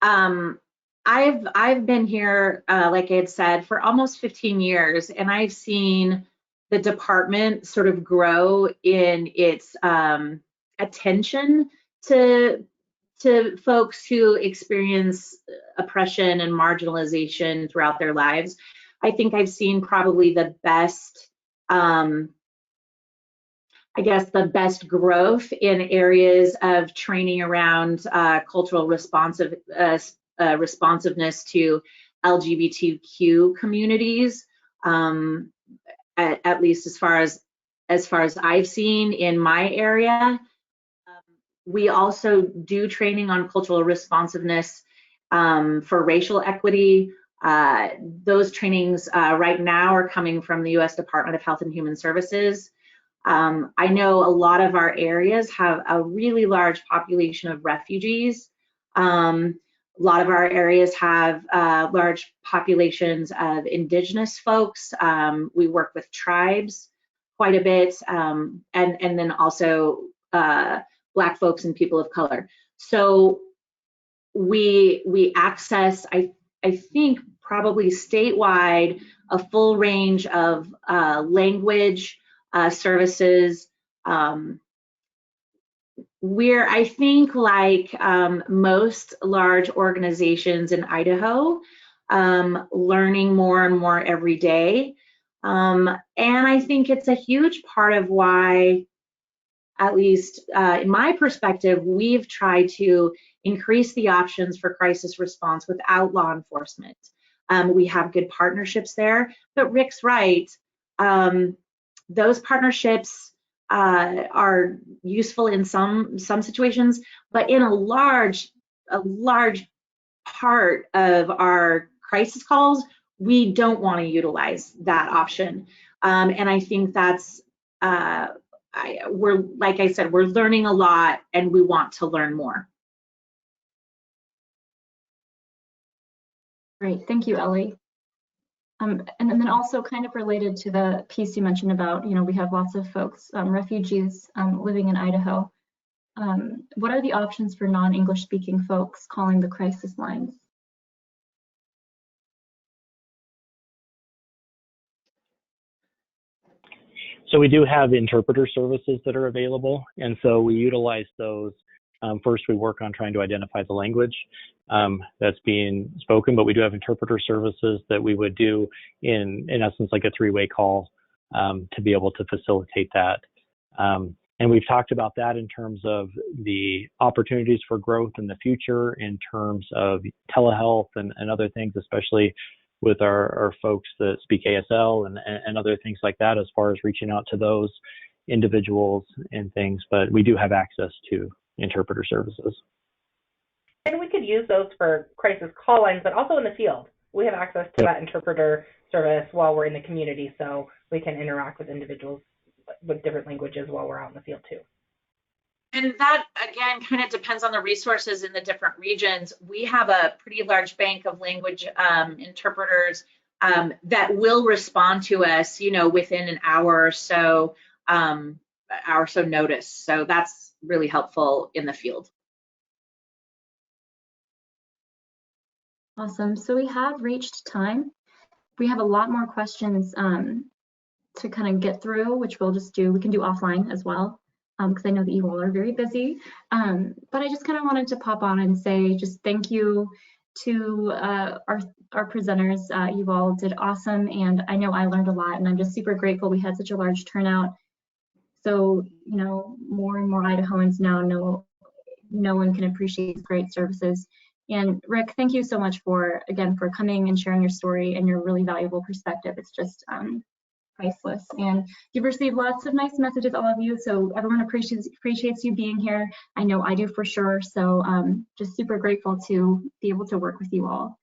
I've been here, like I had said, for almost 15 years, and I've seen the department sort of grow in its attention to folks who experience oppression and marginalization throughout their lives. I think I've seen probably the best, the best growth in areas of training around cultural responsiveness to LGBTQ communities, at least as far as I've seen in my area. We also do training on cultural responsiveness for racial equity. Those trainings right now are coming from the U.S. Department of Health and Human Services. I know a lot of our areas have a really large population of refugees. A lot of our areas have large populations of indigenous folks. We work with tribes quite a bit, and then also Black folks and people of color. So we access, I think, probably statewide, a full range of language services. We're, I think, like most large organizations in Idaho, learning more and more every day. And I think it's a huge part of why, at least in my perspective, we've tried to increase the options for crisis response without law enforcement. We have good partnerships there, but Rick's right. Those partnerships are useful in some situations, but in a large part of our crisis calls, we don't want to utilize that option. And I think that's, like I said, we're learning a lot, and we want to learn more. Great, thank you, Ellie. And then also kind of related to the piece you mentioned about, we have lots of folks, refugees living in Idaho. What are the options for non-English speaking folks calling the crisis lines? So we do have interpreter services that are available, and so we utilize those. First, we work on trying to identify the language that's being spoken, but we do have interpreter services that we would do in essence like a three-way call to be able to facilitate that. And And we've talked about that in terms of the opportunities for growth in the future, in terms of telehealth and other things, especially with our folks that speak ASL and other things like that, as far as reaching out to those individuals and things. But we do have access to interpreter services. And we could use those for crisis call lines, but also in the field. We have access to that interpreter service while we're in the community, so we can interact with individuals with different languages while we're out in the field too. And that, again, kind of depends on the resources in the different regions. We have a pretty large bank of language interpreters that will respond to us, within an hour or so, notice. So that's really helpful in the field. Awesome. So we have reached time. We have a lot more questions to kind of get through, which we'll just do. We can do offline as well, because I know that you all are very busy. But I just kind of wanted to pop on and say just thank you to our presenters. You all did awesome, and I know I learned a lot, and I'm just super grateful we had such a large turnout. So, more and more Idahoans now know no one can appreciate these great services. And Rick, thank you so much for coming and sharing your story and your really valuable perspective. It's just priceless. And you've received lots of nice messages, all of you. So everyone appreciates you being here. I know I do for sure. So just super grateful to be able to work with you all.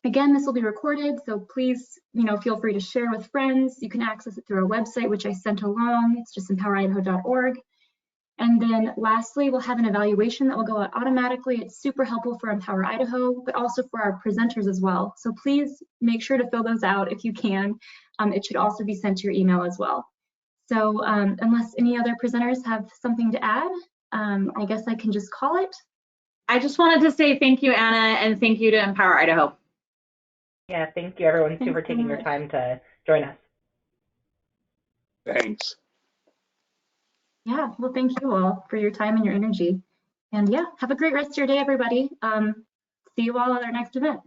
Again, this will be recorded, so please, feel free to share with friends. You can access it through our website, which I sent along. It's just empoweridaho.org. And then lastly, we'll have an evaluation that will go out automatically. It's super helpful for Empower Idaho, but also for our presenters as well. So please make sure to fill those out if you can. It should also be sent to your email as well. So unless any other presenters have something to add, I guess I can just call it. I just wanted to say thank you, Anna, and thank you to Empower Idaho. Yeah, thank you everyone too for taking your time to join us. Thanks. Yeah, well, thank you all for your time and your energy. And yeah, have a great rest of your day, everybody. See you all at our next event.